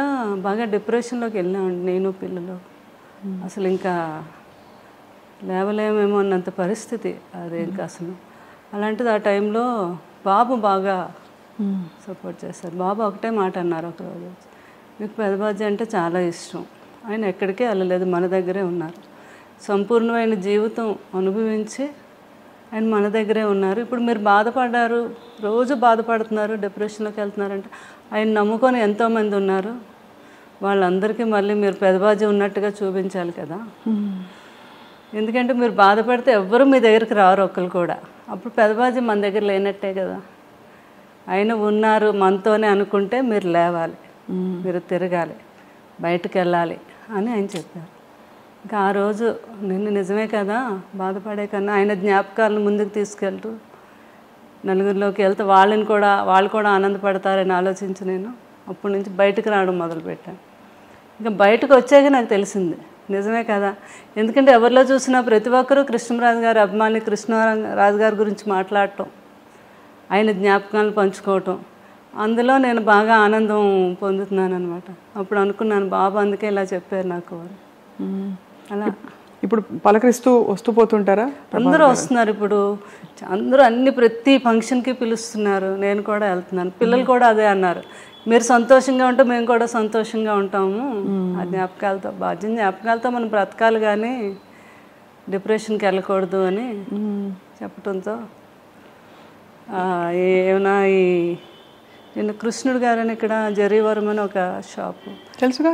బాగా డిప్రెషన్లోకి వెళ్ళామండి నేను పిల్లలు. అసలు ఇంకా లేవలేమేమో అన్నంత పరిస్థితి అది. ఇంకా అసలు అలాంటిది ఆ టైంలో బాబు బాగా సపోర్ట్ చేస్తారు. బాబు ఒకటే మాట అన్నారు ఒకరోజు, మీకు పెదబాజీ అంటే చాలా ఇష్టం, ఆయన ఎక్కడికే వెళ్ళలేదు, మన దగ్గరే ఉన్నారు, సంపూర్ణమైన జీవితం అనుభవించి ఆయన మన దగ్గరే ఉన్నారు. ఇప్పుడు మీరు బాధపడ్డారు, రోజు బాధపడుతున్నారు, డిప్రెషన్లోకి వెళ్తున్నారంటే ఆయన నమ్ముకొని ఎంతోమంది ఉన్నారు, వాళ్ళందరికీ మళ్ళీ మీరు పెదబాజీ ఉన్నట్టుగా చూపించాలి కదా. ఎందుకంటే మీరు బాధపడితే ఎవ్వరూ మీ దగ్గరికి రారు ఒక్కరు కూడా. అప్పుడు పెదబాజీ మన దగ్గర లేనట్టే కదా. ఆయన ఉన్నారు మనతోనే అనుకుంటే మీరు లేవాలి, మీరు తిరగాలి, బయటకు వెళ్ళాలి అని ఆయన చెప్పారు. ఇంకా ఆ రోజు నిన్ను నిజమే కదా, బాధపడే కన్నా ఆయన జ్ఞాపకాలను ముందుకు తీసుకెళ్తూ నలుగురిలోకి వెళ్తే వాళ్ళు కూడా ఆనందపడతారని ఆలోచించి నేను అప్పటి నుంచి బయటకు రావడం మొదలుపెట్టాను. ఇంకా బయటకు వచ్చాక నాకు తెలిసింది నిజమే కదా. ఎందుకంటే ఎవరిలో చూసినా ప్రతి ఒక్కరూ కృష్ణరాజు గారు అభిమాని, కృష్ణరాజు గారి గురించి మాట్లాడటం, ఆయన జ్ఞాపకాలను పంచుకోవటం, అందులో నేను బాగా ఆనందం పొందుతున్నాను అనమాట. అప్పుడు అనుకున్నాను బాబు అందుకే ఇలా చెప్పారు నాకు. అలా ఇప్పుడు పలకరిస్తూ వస్తూ పోతుంటారా? అందరూ వస్తున్నారు ఇప్పుడు, అందరూ ప్రతి ఫంక్షన్కి పిలుస్తున్నారు, నేను కూడా వెళ్తున్నాను. పిల్లలు కూడా అదే అన్నారు, మీరు సంతోషంగా ఉంటే మేము కూడా సంతోషంగా ఉంటాము, ఆ జ్ఞాపకాలతో జ్ఞాపకాలతో మనం బ్రతకాలి కానీ డిప్రెషన్కి వెళ్ళకూడదు అని చెప్పడంతో ఏమైనా నేను కృష్ణుడు గారని ఇక్కడ జరీవరం అని ఒక షాపు తెలుసుగా,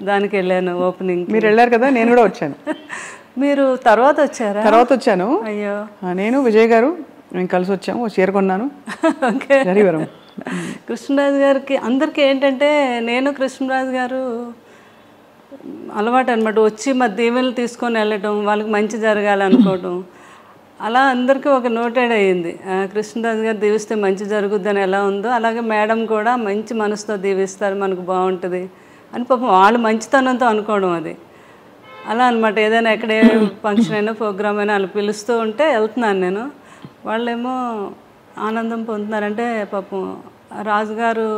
దానికి వెళ్ళాను ఓపెనింగ్. మీరు వెళ్ళారు కదా, నేను కూడా వచ్చాను. మీరు తర్వాత వచ్చారా? తర్వాత వచ్చాను. అయ్యో, నేను విజయ్ గారు మేము కలిసి వచ్చాము, చీర కొన్నాను. ఓకే. జరీవరం కృష్ణరాజు గారికి అందరికీ ఏంటంటే నేను కృష్ణరాజు గారు అలవాటు అనమాట, వచ్చి మా దీవెనలు తీసుకొని వెళ్ళటం, వాళ్ళకి మంచి జరగాలనుకోవటం, అలా అందరికీ ఒక నోటెడ్ అయ్యింది. కృష్ణరాజు గారు దీవిస్తే మంచి జరుగుద్దని ఎలా ఉందో అలాగే మేడం కూడా మంచి మనసుతో దీవిస్తారు, మనకు బాగుంటుంది అని పాపం వాళ్ళు మంచితనంతో అనుకోవడం అది. అలా అనమాట. ఏదైనా ఎక్కడే ఫంక్షన్ అయినా ప్రోగ్రామ్ అయినా వాళ్ళు పిలుస్తూ ఉంటే వెళ్తున్నాను నేను, వాళ్ళేమో ఆనందం పొందుతున్నారంటే పాపం రాజుగారు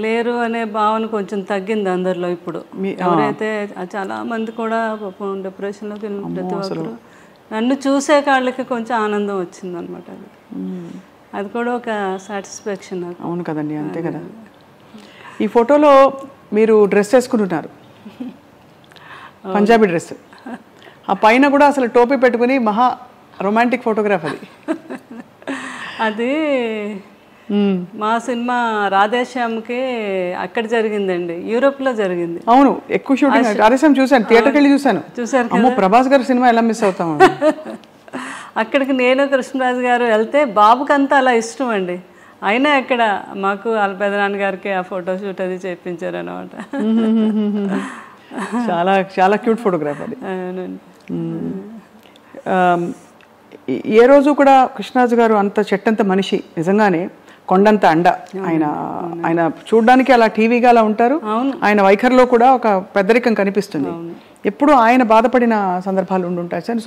లేరు అనే భావన కొంచెం తగ్గింది అందరిలో. ఇప్పుడు ఎవరైతే చాలామంది కూడా పాపం డిప్రెషన్లోకి వెళ్ళిన ప్రతి ఒక్కరు నన్ను చూసే వాళ్ళకి కొంచెం ఆనందం వచ్చింది అనమాట. అది కూడా ఒక సాటిస్ఫాక్షన్ నాకు. అవును కదండి, అంతే కదా. ఈ ఫోటోలో మీరు డ్రెస్ వేసుకుంటున్నారు, పంజాబీ డ్రెస్, ఆ పైన కూడా అసలు టోపీ పెట్టుకుని మహా రొమాంటిక్ ఫోటోగ్రాఫ్ అది. అది మా సినిమా రాధేశ్యామ్కి అక్కడ జరిగిందండి, యూరోప్లో జరిగింది. అవును, ఎక్కువ షూటింగ్ రాధేశ్యామ్ చూశాను, థియేటర్కి వెళ్ళి చూశాను. అమ్మో, ప్రభాస్ గారి సినిమా ఎలా మిస్ అవుతాము. అక్కడికి నేను కృష్ణరాజు గారు వెళ్తే బాబుకంతా అలా ఇష్టం అండి, అయినా ఇక్కడ మాకు వాళ్ళ పెదనాన్న గారికి ఆ ఫోటో షూట్ అది చేయించారు అనమాట. చాలా చాలా క్యూట్ ఫోటోగ్రాఫ్ అది. ఏ రోజు కూడా కృష్ణరాజు గారు అంత చెట్టంత మనిషి, నిజంగానే కొండంత అండ. ఆయన చూడడానికి అలా టీవీగా అలా ఉంటారు. ఆయన వైఖరిలో కూడా ఒక పెద్దరికం కనిపిస్తుంది. ఎప్పుడు ఆయన బాధపడిన సందర్భాలు ఉండుంటాయి సార్.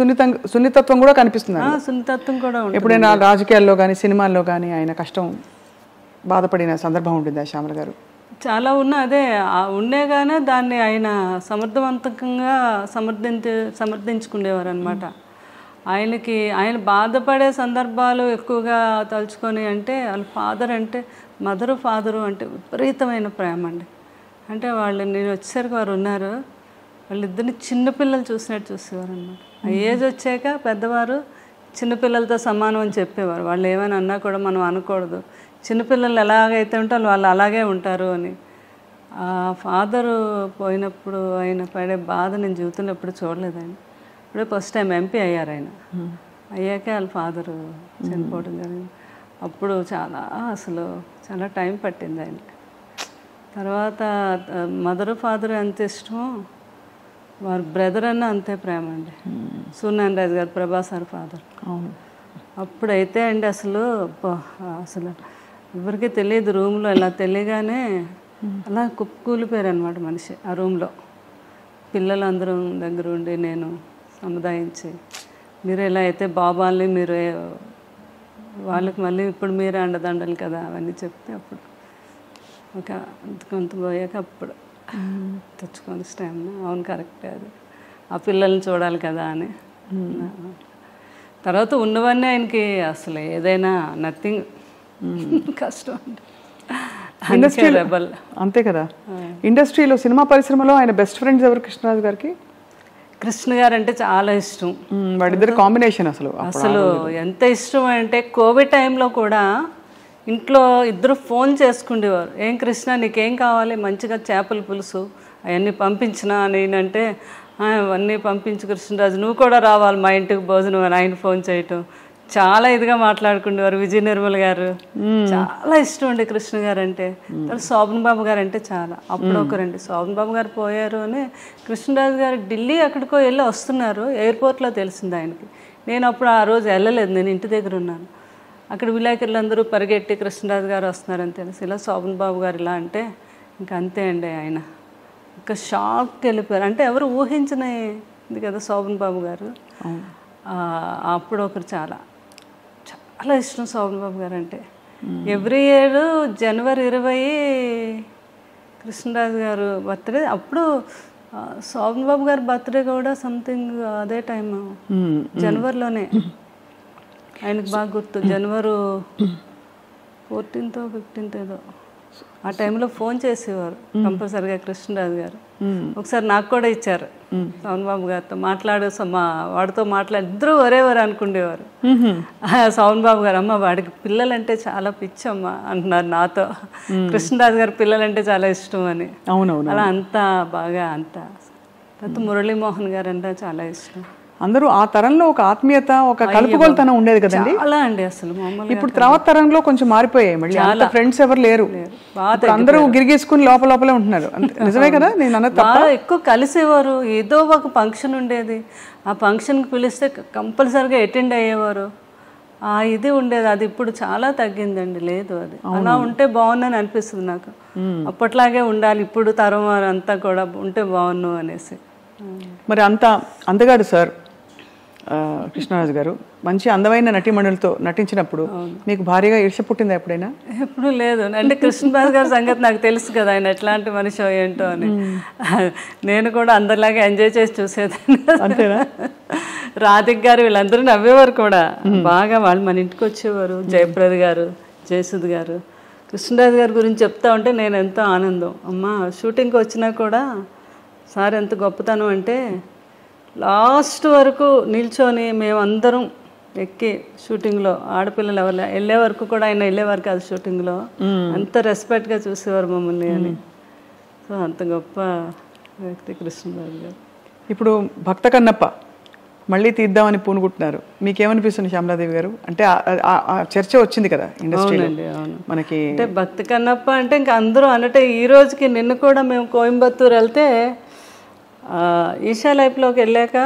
సున్నితత్వం కూడా కనిపిస్తుంది. సున్నితత్వం కూడా ఎప్పుడైనా రాజకీయాల్లో కానీ సినిమాల్లో కానీ ఆయన కష్టం బాధపడిన సందర్భం ఉంటుంది శ్యామల గారు? చాలా అదే ఉండేగానే దాన్ని ఆయన సమర్థవంతంగా సమర్థించుకునేవారు అనమాట. ఆయన బాధపడే సందర్భాలు ఎక్కువగా తలుచుకొని అంటే వాళ్ళ ఫాదర్ అంటే ఫాదరు అంటే విపరీతమైన ప్రేమ అండి. అంటే వాళ్ళు నేను వచ్చేసరికి వారు ఉన్నారు, వాళ్ళిద్దరిని చిన్నపిల్లలు చూసినట్టు చూసేవారు అనమాట. ఆ ఏజ్ వచ్చాక పెద్దవారు చిన్నపిల్లలతో సమానం అని చెప్పేవారు. వాళ్ళు ఏమైనా అన్నా కూడా మనం అనకూడదు, చిన్నపిల్లలు ఎలాగైతే ఉంటారో వాళ్ళు అలాగే ఉంటారు అని. ఆ ఫాదరు పోయినప్పుడు ఆయన పడే బాధ నేను జీవితంలో ఎప్పుడు చూడలేదు. ఆయన ఇప్పుడే ఫస్ట్ టైం ఎంపీ అయ్యారు. ఆయన అయ్యాకే వాళ్ళ ఫాదరు చనిపోవడం జరిగింది. అప్పుడు చాలా టైం పట్టింది ఆయనకి. తర్వాత ఫాదరు ఎంత ఇష్టమో వారి బ్రదర్ అన్న అంతే ప్రేమ అండి. సూర్యనారాయణ రాజు గారు ప్రభాస్ గారి ఫాదర్. అప్పుడైతే అండి అసలు ఎవరికి తెలియదు, రూమ్లో ఇలా తెలియగానే అలా కుప్పకూలిపోయారు అనమాట మనిషి ఆ రూమ్లో. పిల్లలందరూ దగ్గర ఉండి నేను సముదాయించి, మీరు ఎలా అయితే బాబాల్ని మీరు వాళ్ళకి మళ్ళీ ఇప్పుడు మీరే అండదండలు కదా అవన్నీ చెప్తే అప్పుడు ఒక కొంత పోయాక అప్పుడు తెచ్చుకొని టైంలో అవును కరెక్టే, అది ఆ పిల్లల్ని చూడాలి కదా అని. తర్వాత ఉన్నవన్నీ ఆయనకి అసలు ఏదైనా నథింగ్, కష్టం అంటే ఇండస్ట్రీలో అంతే కదా. ఇండస్ట్రీలో సినిమా పరిశ్రమలో ఆయన బెస్ట్ ఫ్రెండ్స్ ఎవరు కృష్ణరాజు గారికి? కృష్ణ గారు అంటే చాలా ఇష్టం. వాడిద్దరు కాంబినేషన్ అసలు ఎంత ఇష్టం అంటే కోవిడ్ టైంలో కూడా ఇంట్లో ఇద్దరు ఫోన్ చేసుకుండేవారు. ఏం కృష్ణ నీకేం కావాలి, మంచిగా చేపల పులుసు అవన్నీ పంపించినా నేనంటే అవన్నీ పంపించు కృష్ణరాజు, నువ్వు కూడా రావాలి మా ఇంటికి భోజనం అని ఆయన ఫోన్ చేయటం. చాలా ఇదిగా మాట్లాడుకునేవారు. విజయ నిర్మల్ గారు చాలా ఇష్టం అండి కృష్ణ గారు అంటే. శోభన్ బాబు గారు అంటే చాలా. అప్పుడు ఒకరండి శోభన్ బాబు గారు పోయారు అని కృష్ణరాజు గారు ఢిల్లీ ఎక్కడికో వెళ్ళి వస్తున్నారు, ఎయిర్పోర్ట్లో తెలిసింది ఆయనకి. నేను అప్పుడు ఆ రోజు వెళ్ళలేదు, నేను ఇంటి దగ్గర ఉన్నాను. అక్కడ విలేకరులందరూ పరిగెట్టి కృష్ణరాజు గారు వస్తున్నారని తెలిసి ఇలా శోభన్ బాబు గారు ఇలా అంటే ఇంకా అంతే అండి, ఆయన ఇంకా షాక్కి వెళ్ళిపోయారు. అంటే ఎవరు ఊహించినది కదా శోభన్ బాబు గారు. అప్పుడు ఒకరు చాలా ఇష్టం శోభన్ బాబు గారు అంటే. ఎవ్రీ ఇయర్ జనవరి 20 కృష్ణరాజు గారు బర్త్డే. అప్పుడు శోభన్ బాబు గారి బర్త్డే కూడా సంథింగ్ అదే టైం జనవరిలోనే. ఆయనకు బాగా గుర్తు, జనవరి 14th 15th ఏదో ఆ టైంలో ఫోన్ చేసేవారు కంపల్సరిగా కృష్ణరాజు గారు. ఒకసారి నాకు కూడా ఇచ్చారు శోభన్ బాబు గారితో వాడితో ఇద్దరు ఒరేవారు అనుకునేవారు. శోభన్ బాబు గారు అమ్మ వాడికి పిల్లలంటే చాలా పిచ్చమ్మ అంటున్నారు నాతో. కృష్ణరాజు గారు పిల్లలంటే చాలా ఇష్టం అని. అలా అంతా బాగా తర్వాత మురళీమోహన్ గారు అంటే చాలా ఇష్టం. అందరూ ఆ తరంలో ఒక ఆత్మీయత, ఒక కలుపుగోలుతనం ఉండేది కదండి. అలా అండి అసలు ఇప్పుడు తర్వాత తరంలో కొంచెం మారిపోయాయి. మళ్ళీ అంత ఫ్రెండ్స్ ఎవరు లేరు, అందరూ గిరిగేసుకుని లోపలే ఉంటున్నారు. నిజమే కదా నేను అన్నది? బాగా ఎక్కువ కలిసేవారు. ఏదో ఒక ఫంక్షన్ ఉండేది, ఆ ఫంక్షన్కి పిలిస్తే కంపల్సరిగా అటెండ్ అయ్యేవారు. ఇది ఉండేది. అది ఇప్పుడు చాలా తగ్గిందండి. లేదు, అది అలా ఉంటే బాగుందని అనిపిస్తుంది నాకు. అప్పట్లాగే ఉండాలి ఇప్పుడు తరం వారంతా కూడా ఉంటే బాగున్నావు అనేసి. మరి అందగాడు సార్ కృష్ణరాజు గారు మంచి అందమైన నటీమణులతో నటించినప్పుడు మీకు భారీగా ఈర్ష్య పుట్టిందా ఎప్పుడైనా? ఎప్పుడు లేదు. అంటే కృష్ణరాజు గారి సంగతి నాకు తెలుసు కదా, ఆయన ఎట్లాంటి మనిషి ఏంటో అని. నేను కూడా అందరిలాగా ఎంజాయ్ చేసి చూసేదాన్ని. అంతేనా? రాధిక్ గారు వీళ్ళందరూ నవ్వేవారు కూడా బాగా. వాళ్ళు మన ఇంటికి వచ్చేవారు. జయప్రద గారు, జయసుద్ గారు. కృష్ణరాజు గారి గురించి చెప్తా ఉంటే నేను ఎంతో ఆనందం. అమ్మ షూటింగ్కి వచ్చినా కూడా సార్ ఎంత గొప్పతనం అంటే లాస్ట్ వరకు నిల్చొని మేమందరం ఎక్కి షూటింగ్లో ఆడపిల్లలు ఎవరు వెళ్ళే వరకు కూడా ఆయన వెళ్ళేవారు కాదు షూటింగ్లో. అంత రెస్పెక్ట్గా చూసేవారు మమ్మల్ని అని. సో అంత గొప్ప వ్యక్తి కృష్ణరాజు గారు. ఇప్పుడు భక్త కన్నప్ప మళ్ళీ తీద్దామని పూనుకుంటున్నారు. మీకేమనిపిస్తుంది శ్యామలాదేవి గారు? అంటే ఆ చర్చ వచ్చింది కదా ఇండస్ట్రీలో మనకి. అంటే భక్త కన్నప్ప అంటే ఇంకా అందరూ అంటే ఈ రోజుకి నిన్న కూడా మేము కోయంబత్తూరు వెళ్తే ఈషా లైఫ్లోకి వెళ్ళాక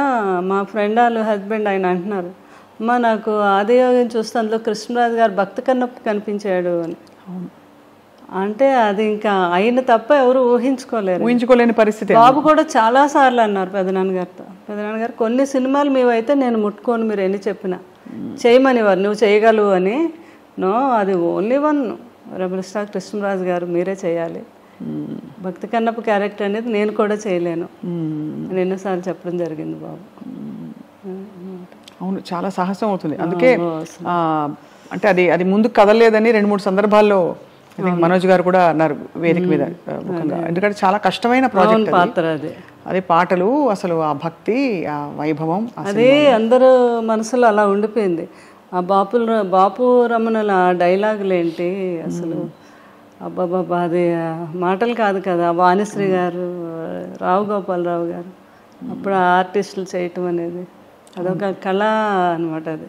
మా ఫ్రెండ్ వాళ్ళ హస్బెండ్ ఆయన అంటున్నారు, అమ్మ నాకు ఆదియోగం చూస్తే అందులో కృష్ణరాజు గారు భక్త కన్నప్ప కనిపించాడు అని. అంటే అది ఇంకా ఆయన తప్ప ఎవరు ఊహించుకోలేని పరిస్థితి. బాబు కూడా చాలా సార్లు అన్నారు పెదనాన్నగారితో, పెదనాన్నగారు కొన్ని సినిమాలు మేవైతే నేను ముట్టుకోను, మీరు ఎన్ని చెప్పినా చేయమనివారు, నువ్వు చేయగలవు అని. నో, అది only one rebel star Krishnaraju గారు, మీరే చేయాలి. భక్తి కన్నప్ప క్యారెక్టర్ అనేది నేను కూడా చేయలేను అని ఎన్నోసార్లు చెప్పడం జరిగింది బాబు. అవును, చాలా సాహసం అవుతుంది. అందుకే అంటే అది ముందుకు కదలలేదని 2-3 సందర్భాల్లో మనోజ్ గారు కూడా అన్నారు వేదిక మీద ముఖ్యంగా. ఎందుకంటే చాలా కష్టమైన ప్రాజెక్ట్ పాత్ర అది. అదే పాటలు, అసలు ఆ భక్తి, ఆ వైభవం, అదే అందరూ మనసులో అలా ఉండిపోయింది. ఆ బాపు రమణుల డైలాగులు ఏంటి అసలు, అబ్బాబాబా, అది మాటలు కాదు కదా. వాణిశ్రీ గారు, రావు గోపాలరావు గారు అప్పుడు ఆర్టిస్టులు చేయటం అనేది అదొక కళ అనమాట. అది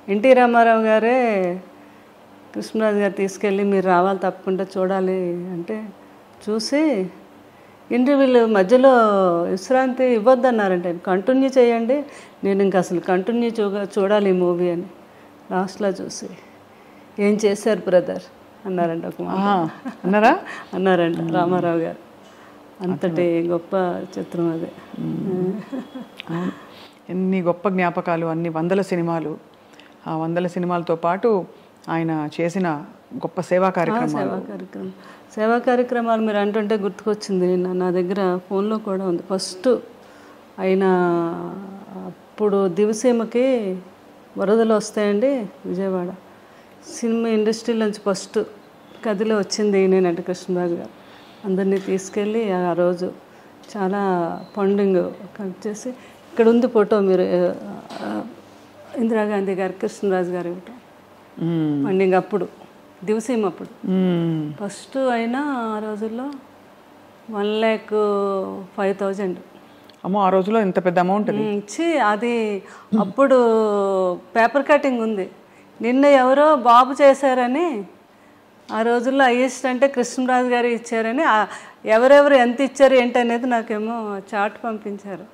ఎన్టీ రామారావు గారే కృష్ణరాజు గారు తీసుకెళ్ళి మీరు రావాలి తప్పకుండా చూడాలి అంటే చూసి ఇంటర్వ్యూలు మధ్యలో విశ్రాంతి ఇవ్వద్దన్నారంటే, కంటిన్యూ చేయండి, నేను ఇంక అసలు కంటిన్యూ చూడాలి ఈ మూవీ అని. లాస్ట్లో చూసి ఏం చేశారు బ్రదర్ అన్నారంట ఒక అన్నారా అన్నారంట రామారావు గారు. అంతటి గొప్ప చిత్రం అది. ఎన్ని గొప్ప జ్ఞాపకాలు, అన్ని 100 సినిమాలు. ఆ 100 సినిమాలతో పాటు ఆయన చేసిన గొప్ప సేవా కార్యక్రమాలు మీరు అంటుంటే గుర్తుకొచ్చింది. నా దగ్గర ఫోన్లో కూడా ఉంది. ఫస్ట్ ఆయన అప్పుడు దివసీమకి వరదలు వస్తాయండి విజయవాడ, సినిమా ఇండస్ట్రీ నుంచి ఫస్ట్ కదిలో వచ్చింది నేనంటే కృష్ణరాజు గారు. అందరినీ తీసుకెళ్ళి ఆ రోజు చాలా ఫండింగ్ కలెక్ట్ చేసి, ఇక్కడ ఉంది ఫోటో, మీరు ఇందిరాగాంధీ గారు కృష్ణరాజు గారు ఇవ్వటం ఫండింగ్ అప్పుడు దివసీమ అప్పుడు ఫస్ట్ అయినా ఆ రోజుల్లో 1,05,000. అమ్మో, ఆ రోజుల్లో ఇంత పెద్ద అమౌంట్ ఇచ్చి, అది అప్పుడు పేపర్ కటింగ్ ఉంది. నిన్న ఎవరో బాబు చేశారని, ఆ రోజుల్లో హైయెస్ట్ అంటే కృష్ణరాజు గారు ఇచ్చారని, ఎవరెవరు ఎంత ఇచ్చారు ఏంటనేది నాకేమో చార్ట్ పంపించారు.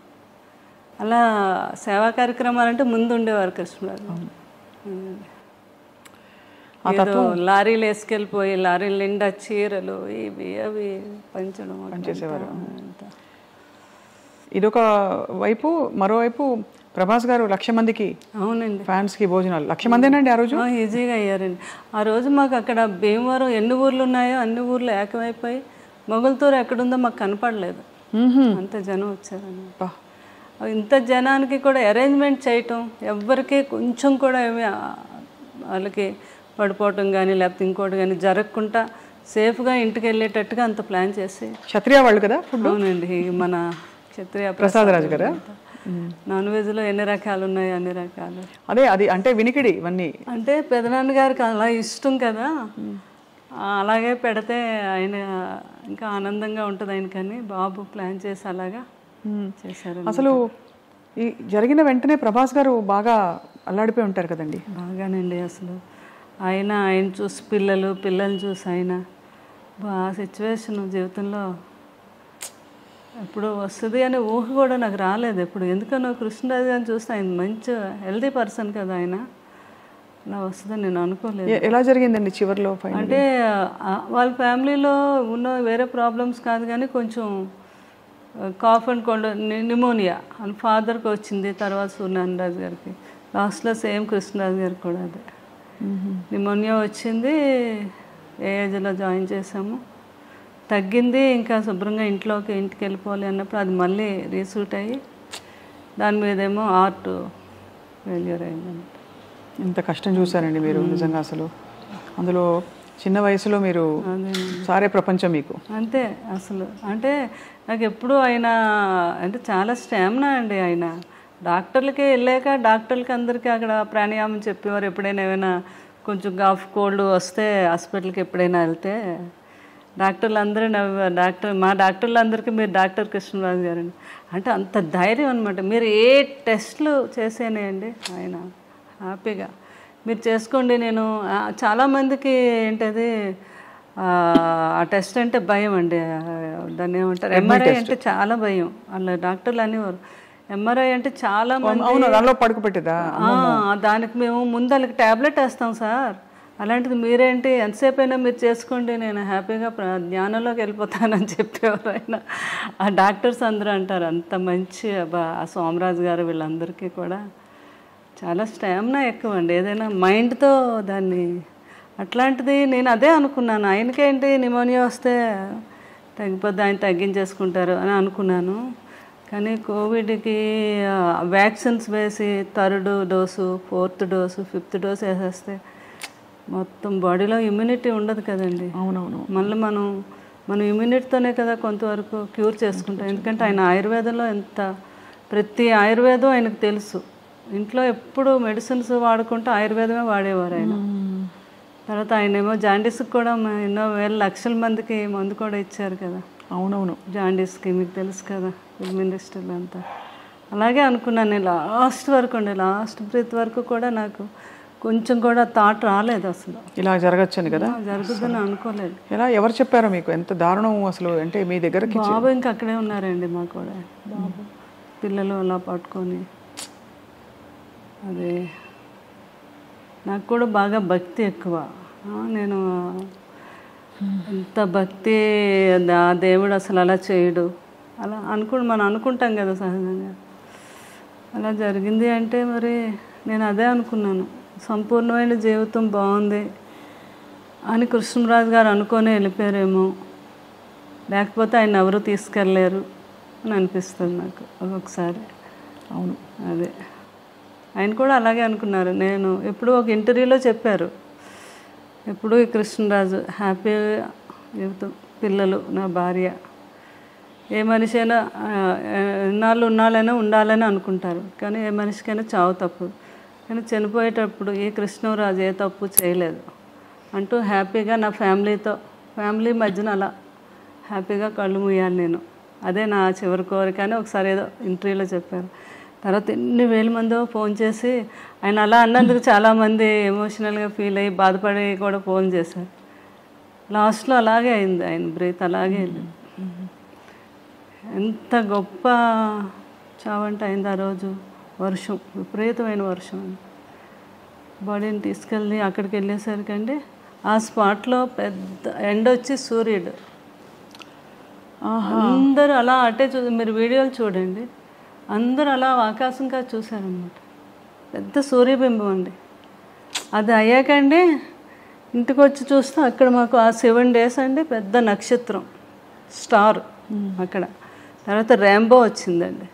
అలా సేవా కార్యక్రమాలు అంటే ముందు ఉండేవారు కృష్ణరాజు. ఏదో లారీలు వేసుకెళ్ళిపోయి లారీల నిండా చీరలు ఇవి అవి పనిచేసేవారు. ఇదొక వైపు. మరోవైపు ప్రభాస్ గారు 1,00,000 మందికి, అవునండి, ఫ్యాన్స్కి భోజనాలు 1,00,000 మందేనండి ఆ రోజు. ఈజీగా అయ్యారండి ఆ రోజు. మాకు అక్కడ భీమవరం ఎన్ని ఊర్లు ఉన్నాయో అన్ని ఊర్లు ఏకమైపోయి మొగల్తూరు ఎక్కడుందో మాకు కనపడలేదు, అంత జనం వచ్చారన్నమాట. ఇంత జనానికి కూడా అరేంజ్మెంట్ చేయటం, ఎవ్వరికి కొంచెం కూడా ఏమి వాళ్ళకి పడిపోవటం కానీ లేకపోతే ఇంకోటి కానీ జరగకుండా సేఫ్గా ఇంటికి వెళ్ళేటట్టుగా అంత ప్లాన్ చేసి. క్షత్రియ వాళ్ళు కదా? అవునండి, మన క్షత్రియ ప్రసాద్ రాజు గారు. నాన్ వెజ్లో ఎన్ని రకాలు ఉన్నాయో అన్ని రకాలు. అదే అది అంటే వినికిడి ఇవన్నీ అంటే పెదనాన్న గారికి అలా ఇష్టం కదా, అలాగే పెడితే ఆయన ఇంకా ఆనందంగా ఉంటుంది ఆయన. కానీ బాబు ప్లాన్ చేసి అలాగా చేశారు. అసలు ఈ జరిగిన వెంటనే ప్రభాస్ గారు బాగా అల్లాడిపోయి ఉంటారు కదండి? బాగానండి. అసలు ఆయన చూసి పిల్లల్ని చూసి ఆయన ఆ సిచ్యువేషన్ జీవితంలో ఎప్పుడు వస్తుంది అనే ఊహ కూడా నాకు రాలేదు ఎప్పుడు. ఎందుకనో కృష్ణరాజు గారిని చూస్తే ఆయన మంచి హెల్తీ పర్సన్ కదా, ఆయన అలా వస్తుందని నేను అనుకోలేదు. ఎలా జరిగిందండి చివరిలో? అంటే వాళ్ళ ఫ్యామిలీలో ఉన్న వేరే ప్రాబ్లమ్స్ కాదు కానీ కొంచెం కాఫ్ అండ్ కోల్డ్, న్యూమోనియా అని ఫాదర్కి వచ్చింది, తర్వాత సూర్యనారాయణ గారికి, లాస్ట్లో సేమ్ కృష్ణరాజు గారికి కూడా అదే న్యూమోనియా వచ్చింది. ఏజ్లో జాయిన్ చేసాము, తగ్గింది, ఇంకా శుభ్రంగా ఇంటికి వెళ్ళిపోవాలి అన్నప్పుడు అది మళ్ళీ రీసూట్ అయ్యి దాని మీదేమో హార్ట్ ఫెయిల్యూర్ అయిందంట. ఇంత కష్టం చూసారండి మీరు నిజంగా. అసలు అందులో చిన్న వయసులో మీరు సారే ప్రపంచం మీకు. అంతే అసలు. అంటే నాకు ఎప్పుడు ఆయన అంటే చాలా స్టామినా అండి. ఆయన డాక్టర్లకి వెళ్ళాక డాక్టర్లకి అందరికీ అక్కడ ప్రాణాయామం చెప్పేవారు. ఎప్పుడైనా ఏమైనా కొంచెం కాఫ్ కోల్డ్ వస్తే హాస్పిటల్కి ఎప్పుడైనా వెళ్తే డాక్టర్లు అందరూ మా డాక్టర్లందరికీ మీరు డాక్టర్ కృష్ణరాజు గారండి అంటే అంత ధైర్యం అనమాట. మీరు ఏ టెస్ట్లు చేసేనేయండి ఆయన హ్యాపీగా మీరు చేసుకోండి. నేను చాలామందికి ఏంటది ఆ టెస్ట్ అంటే భయం అండి, దాన్ని ఏమంటారు ఎంఆర్ఐ అంటే చాలా భయం. అలా డాక్టర్లు అనేవారు ఎంఆర్ఐ అంటే చాలా మంది అవును, దానిలో పడుకోబెట్టేదా? దానికి మేము ముందు వాళ్ళకి ట్యాబ్లెట్ వేస్తాం సార్. అలాంటిది మీరేంటి ఎంతసేపు అయినా మీరు చేసుకోండి, నేను హ్యాపీగా జ్ఞానంలోకి వెళ్ళిపోతానని చెప్పేవారు ఆయన. ఆ డాక్టర్స్ అందరూ అంటారు అంత మంచి ఆ సోమరాజు గారు వీళ్ళందరికీ కూడా చాలా స్టామినా ఎక్కువ అండి, ఏదైనా మైండ్తో దాన్ని. అట్లాంటిది నేను అదే అనుకున్నాను, ఆయనకేంటి నిమోనియా వస్తే తగ్గిపోద్ది, ఆయన తగ్గించేసుకుంటారు అని అనుకున్నాను. కానీ కోవిడ్కి వ్యాక్సిన్స్ వేసి 3rd dose 4th dose 5th dose వేసేస్తే మొత్తం బాడీలో ఇమ్యూనిటీ ఉండదు కదండి. అవునవును. మళ్ళీ మనం ఇమ్యూనిటీతోనే కదా కొంతవరకు క్యూర్ చేసుకుంటాం. ఎందుకంటే ఆయన ఆయుర్వేదంలో ప్రతి ఆయుర్వేదం ఆయనకు తెలుసు. ఇంట్లో ఎప్పుడు మెడిసిన్స్ వాడుకుంటూ ఆయుర్వేదమే వాడేవారు ఆయన. తర్వాత ఆయన ఏమో జాండీస్కి కూడా ఎన్నో వేల లక్షల మందికి మందు కూడా ఇచ్చారు కదా. అవునవును. జాండీస్కి మీకు తెలుసు కదా, ఫిల్మ్ ఇండస్ట్రీలో అంతా. అలాగే అనుకున్నాను నేను లాస్ట్ వరకు అండి, లాస్ట్ బ్రీత్ వరకు కూడా నాకు కొంచెం కూడా థాట్ రాలేదు అసలు ఇలా జరగచ్చని కదా. జరుగుతుందని అనుకోలేదు. ఎలా, ఎవరు చెప్పారో మీకు? ఎంత దారుణం అసలు. అంటే మీ దగ్గరకి బాబు ఇంకా అక్కడే ఉన్నారండి, మా కూడా బాబు పిల్లలు అలా పట్టుకొని. అదే నాకు కూడా బాగా భక్తి ఎక్కువ. నేను ఎంత భక్తి, దేవుడు అసలు అలా చేయడు అలా మనం అనుకుంటాం కదా సహజంగా. అలా జరిగింది అంటే మరి నేను అదే అనుకున్నాను, సంపూర్ణమైన జీవితం బాగుంది అని కృష్ణరాజు గారు అనుకొని వెళ్ళిపోయారేమో, లేకపోతే ఆయన ఎవరు తీసుకెళ్ళలేరు అని అనిపిస్తుంది నాకు ఒక్కొక్కసారి. అవును, అదే ఆయన కూడా అలాగే అనుకున్నారు. నేను ఎప్పుడు ఒక ఇంటర్వ్యూలో చెప్పారు, ఎప్పుడు ఈ కృష్ణరాజు హ్యాపీ జీవితం, పిల్లలు, నా భార్య, ఏ మనిషి అయినా ఉన్నాళ్ళైనా ఉండాలని అనుకుంటారు, కానీ ఏ మనిషికైనా చావు తప్పు. కానీ చనిపోయేటప్పుడు ఈ కృష్ణరాజు ఏ తప్పు చేయలేదు అంటూ హ్యాపీగా నా ఫ్యామిలీ మధ్యన అలా హ్యాపీగా కళ్ళు మూయాలి నేను, అదే నా చివరి కోరిక అని ఒకసారి ఏదో ఇంటర్వ్యూలో చెప్పారు. తర్వాత ఎన్ని వేల మందో ఫోన్ చేసి ఆయన అలా అన్నందుకు చాలామంది ఎమోషనల్గా ఫీల్ అయ్యి బాధపడి కూడా ఫోన్ చేశారు. లాస్ట్లో అలాగే అయింది, ఆయన బ్రీత్ అలాగే వెళ్ళింది. ఎంత గొప్ప చావంట అయింది ఆ రోజు. వర్షం, విపరీతమైన వర్షం. బాడీని తీసుకెళ్ళి అక్కడికి వెళ్ళేసరికి అండి ఆ స్పాట్లో పెద్ద ఎండ వచ్చి సూర్యుడు, అందరూ అలా అటే మీరు వీడియోలు చూడండి, అందరూ అలా ఆకాశంగా చూశారనమాట. పెద్ద సూర్యబింబం అండి. అది అయ్యాకండి ఇంటికి వచ్చి చూస్తే అక్కడ మాకు ఆ 7 days అండి పెద్ద నక్షత్రం, స్టార్ అక్కడ. తర్వాత ర్యాంబో వచ్చిందండి,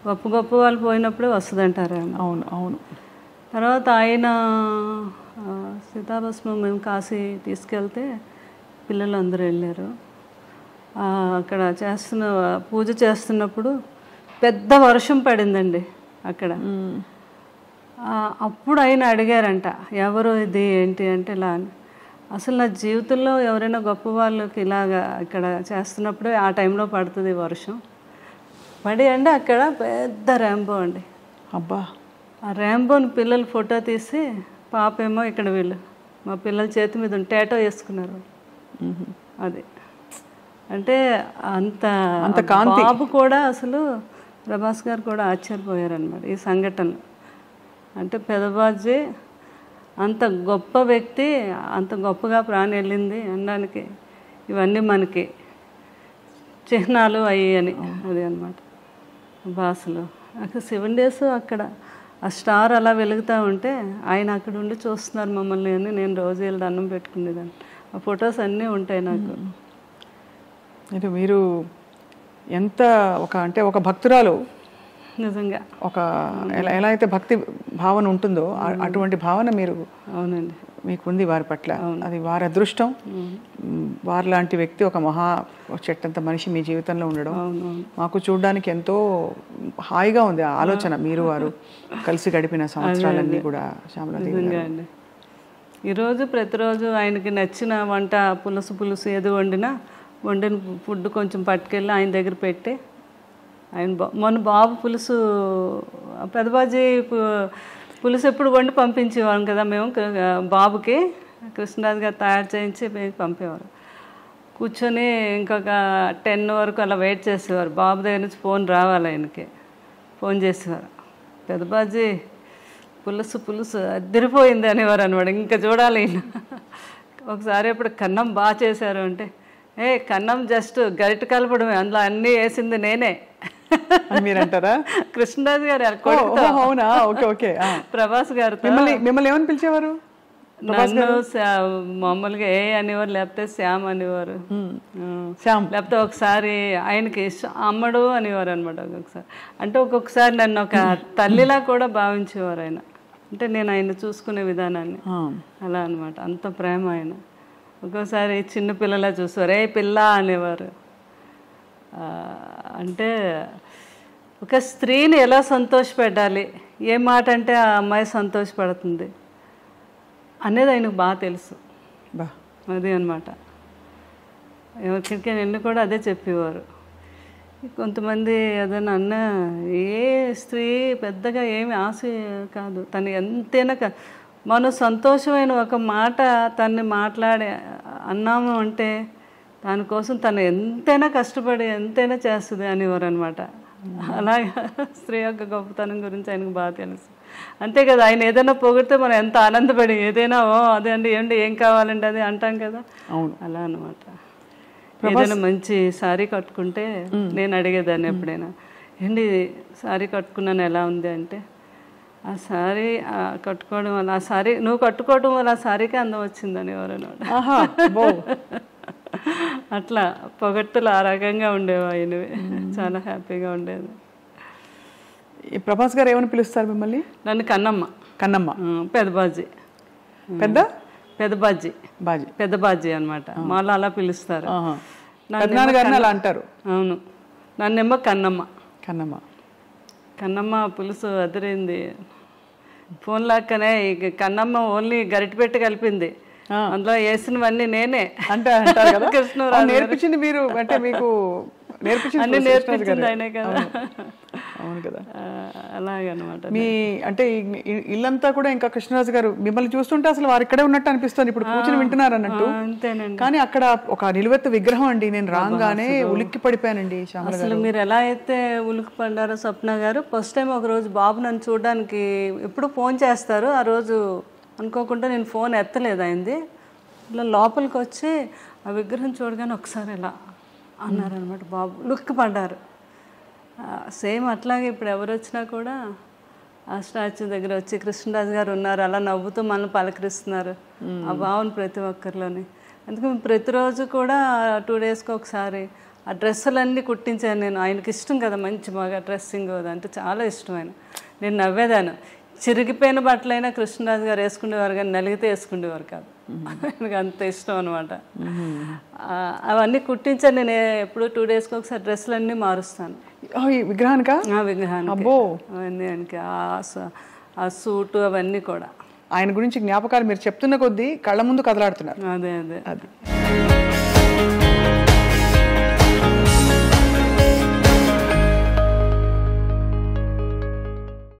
గొప్ప వాళ్ళు పోయినప్పుడే వస్తుందంటారు. అవును అవును. తర్వాత ఆయన సీతాభస్మం మేము కాశీ తీసుకెళ్తే పిల్లలు అందరూ వెళ్ళారు. అక్కడ పూజ చేస్తున్నప్పుడు పెద్ద వర్షం పడిందండి అక్కడ. అప్పుడు ఆయన అడిగారంట, ఎవరు ఇది ఏంటి అంటే ఇలా అని. అసలు నా జీవితంలో ఎవరైనా గొప్ప వాళ్ళకి ఇలాగా ఇక్కడ చేస్తున్నప్పుడే ఆ టైంలో పడుతుంది వర్షం. పడి అండి అక్కడ పెద్ద ర్యాంబో అండి. అబ్బా, ఆ ర్యాంబోని పిల్లలు ఫోటో తీసి, పాపేమో ఇక్కడ వీళ్ళు మా పిల్లల చేతి మీద టేటో వేసుకున్నారు. అది అంటే అంత కాంతి. బాబు కూడా అసలు ప్రభాస్ గారు కూడా ఆశ్చర్యపోయారనమాట ఈ సంఘటనలు. అంటే పెదబాజీ అంత గొప్ప వ్యక్తి, అంత గొప్పగా ప్రాణం వెళ్ళింది అనడానికి ఇవన్నీ మనకి చిహ్నాలు అయ్యాయని. అది అనమాట భాషలో. అక్కడ 7 days అక్కడ ఆ స్టార్ అలా వెలుగుతూ ఉంటే ఆయన అక్కడ ఉండి చూస్తున్నారు మమ్మల్ని అని నేను రోజు వెళ్ళి దండం పెట్టుకునేదాన్ని. ఆ ఫొటోస్ అన్నీ ఉంటాయి నాకు. అంటే మీరు ఎంత ఒక భక్తురాలు నిజంగా, ఒక ఎలా అయితే భక్తి భావన ఉంటుందో అటువంటి భావన మీరు, అవునండి, మీకుంది వారి పట్ల. అది వారి అదృష్టం. వారి లాంటి వ్యక్తి, ఒక చెట్టంత మనిషి మీ జీవితంలో ఉండడం మాకు చూడడానికి ఎంతో హాయిగా ఉంది. ఆ ఆలోచన మీరు వారు కలిసి గడిపిన సంవత్సరాలన్నీ కూడా. శ్యామలాదేవి అండి, ఈరోజు ప్రతిరోజు ఆయనకి నచ్చిన వంట, పులుసు ఏది వండిన ఫుడ్ కొంచెం పట్టుకెళ్ళి ఆయన దగ్గర పెట్టి, ఆయన మొన్న బాబు పులుసు, పెదబాజీ పులుసు ఎప్పుడు వండి పంపించేవాళ్ళం కదా మేము బాబుకి. కృష్ణరాజు గారు తయారు చేయించి పంపేవారు. కూర్చొని ఇంకొక 10 వరకు అలా వెయిట్ చేసేవారు. బాబు దగ్గర నుంచి ఫోన్ రావాలి ఆయనకి. ఫోన్ చేసేవారు, పెద్దబాజీ పులుసు అదిరిపోయింది అనేవారు అనమాట. ఇంకా చూడాలి. ఒకసారి ఇప్పుడు కన్నం బాగా చేశారు అంటే, కన్నం జస్ట్ గరిట కలపడమే, అందులో అన్నీ వేసింది నేనే మీరు అంటారా? కృష్ణరాజు గారు అవునా? Okay okay. ప్రభాస్ గారితో. మిమ్మల్ని ఏమని పిలిచేవారు? నన్ను మామూలుగా అనేవారు, లేకపోతే శ్యామ్ అనేవారు, లేకపోతే ఒకసారి ఆయనకి అమ్మడు అనేవారు అనమాట. ఒక్కొక్కసారి అంటే ఒక్కొక్కసారి నన్ను ఒక తల్లిలా కూడా భావించేవారు ఆయన. అంటే నేను ఆయన చూసుకునే విధానాన్ని అలా అనమాట. అంత ప్రేమ ఆయన. ఒక్కోసారి చిన్న పిల్లలా చూసేవారు, పిల్ల అనేవారు. అంటే ఒక స్త్రీని ఎలా సంతోషపెట్టాలి, ఏ మాట అంటే ఆ అమ్మాయి సంతోషపడుతుంది అనేది ఆయనకు బాగా తెలుసు. అది అనమాట. ఎవరికైనా నిన్ను కూడా అదే చెప్పేవారు. కొంతమంది ఏదైనా అన్న, ఏ స్త్రీ పెద్దగా ఏమి ఆశ కాదు, తను ఎంతైనా మనం సంతోషమైన ఒక మాట తన్ని మాట్లాడి అన్నాము అంటే దానికోసం తను ఎంతైనా కష్టపడి ఎంతైనా చేస్తుంది అనేవారు అనమాట. అలాగే స్త్రీ యొక్క గొప్పతనం గురించి ఆయనకు బాగా తెలుసు. అంతే కదా, ఆయన ఏదైనా పొగిడితే మనం ఎంత ఆనందపడి ఏదైనా అదే అండి ఏంటి ఏం కావాలండి అది అంటాం కదా. అలా అనమాట. ఏదైనా మంచి శారీ కట్టుకుంటే నేను అడిగేదాన్ని ఎప్పుడైనా, ఏంటి శారీ కట్టుకున్నాను ఎలా ఉంది అంటే, ఆ శారీ కట్టుకోవడం వల్ల ఆ శారీ నువ్వు కట్టుకోవడం వల్ల ఆ శారీకి అందం వచ్చిందని ఎవరన్నమాట. అట్లా పొగట్టులు ఆ రకంగా ఉండేవి ఆయనవి. చాలా హ్యాపీగా ఉండేది. ప్రభాస్ గారు ఏమని పిలుస్తారు మిమ్మల్ని? నన్ను కన్నమ్మ. పెద్దబాజీ పెద్దబాజీ అనమాట. మళ్ళీ అలా పిలుస్తారు. అలా అంటారు. అవును. నన్నేమో కన్నమ్మ పులుసు అదిరింది. ఫోన్ లాక్కనే కన్నమ్మ ఓన్లీ గరిటె పెట్టి కలిపింది, అందులో వేసినవన్నీ నేనే అంటే కృష్ణరాజు నేర్పించింది మీరు, అంటే మీకు అన్ని నేర్పించింది ఆయనే కదా. అవును కదా. అలాగనమాట. మీ అంటే ఇల్లంతా కూడా ఇంకా కృష్ణరాజు గారు మిమ్మల్ని చూస్తుంటే అసలు వారు ఇక్కడే ఉన్నట్టు అనిపిస్తుంది. ఇప్పుడు కూర్చుని వింటున్నారు అన్నట్టు. అంతేనండి. కానీ అక్కడ ఒక నిలువెత్తు విగ్రహం అండి. నేను రాగానే ఉలిక్కి పడిపోయానండి. అసలు మీరు ఎలా అయితే ఉలిక్కి పడ్డారో స్వప్న గారు, ఫస్ట్ టైం ఒక రోజు బాబు నన్ను చూడడానికి ఎప్పుడు ఫోన్ చేస్తారు, ఆ రోజు అనుకోకుండా నేను ఫోన్ ఎత్తలేదు అయింది. ఇలా లోపలికి వచ్చి ఆ విగ్రహం చూడగానే ఒకసారి ఇలా అన్నారనమాట. బాబు ఉలిక్కి పడ్డారు. సేమ్ అట్లాగే ఇప్పుడు ఎవరు వచ్చినా కూడా ఆ స్టాచ్యూ దగ్గర వచ్చి కృష్ణరాజు గారు ఉన్నారు అలా నవ్వుతూ మనల్ని పలకరిస్తున్నారు. ఆ భావన ప్రతి ఒక్కరిలోని. అందుకే ప్రతిరోజు కూడా 2 డేస్కి ఒకసారి ఆ డ్రెస్సులన్నీ కుట్టించాను నేను. ఆయనకి ఇష్టం కదా మంచి బాగా డ్రెస్సింగ్ అంటే చాలా ఇష్టం ఆయన. నేను నవ్వేదాను. చిరిగిపోయిన బట్టలైనా కృష్ణరాజు గారు వేసుకునేవారు, కానీ నలిగితే వేసుకునేవారు కాదు. ఆయనకు అంత ఇష్టం అనమాట. అవన్నీ కుట్టించాను నేను. ఎప్పుడు 2 డేస్కి ఒకసారి డ్రెస్సులన్నీ మారుస్తాను. విగ్రహానికి అవన్నీ ఆయనకి ఆ సూటు అవన్నీ కూడా. ఆయన గురించి జ్ఞాపకాలు మీరు చెప్తున్న కొద్దీ కళ్ళ ముందు కదలాడుతున్నారు. అదే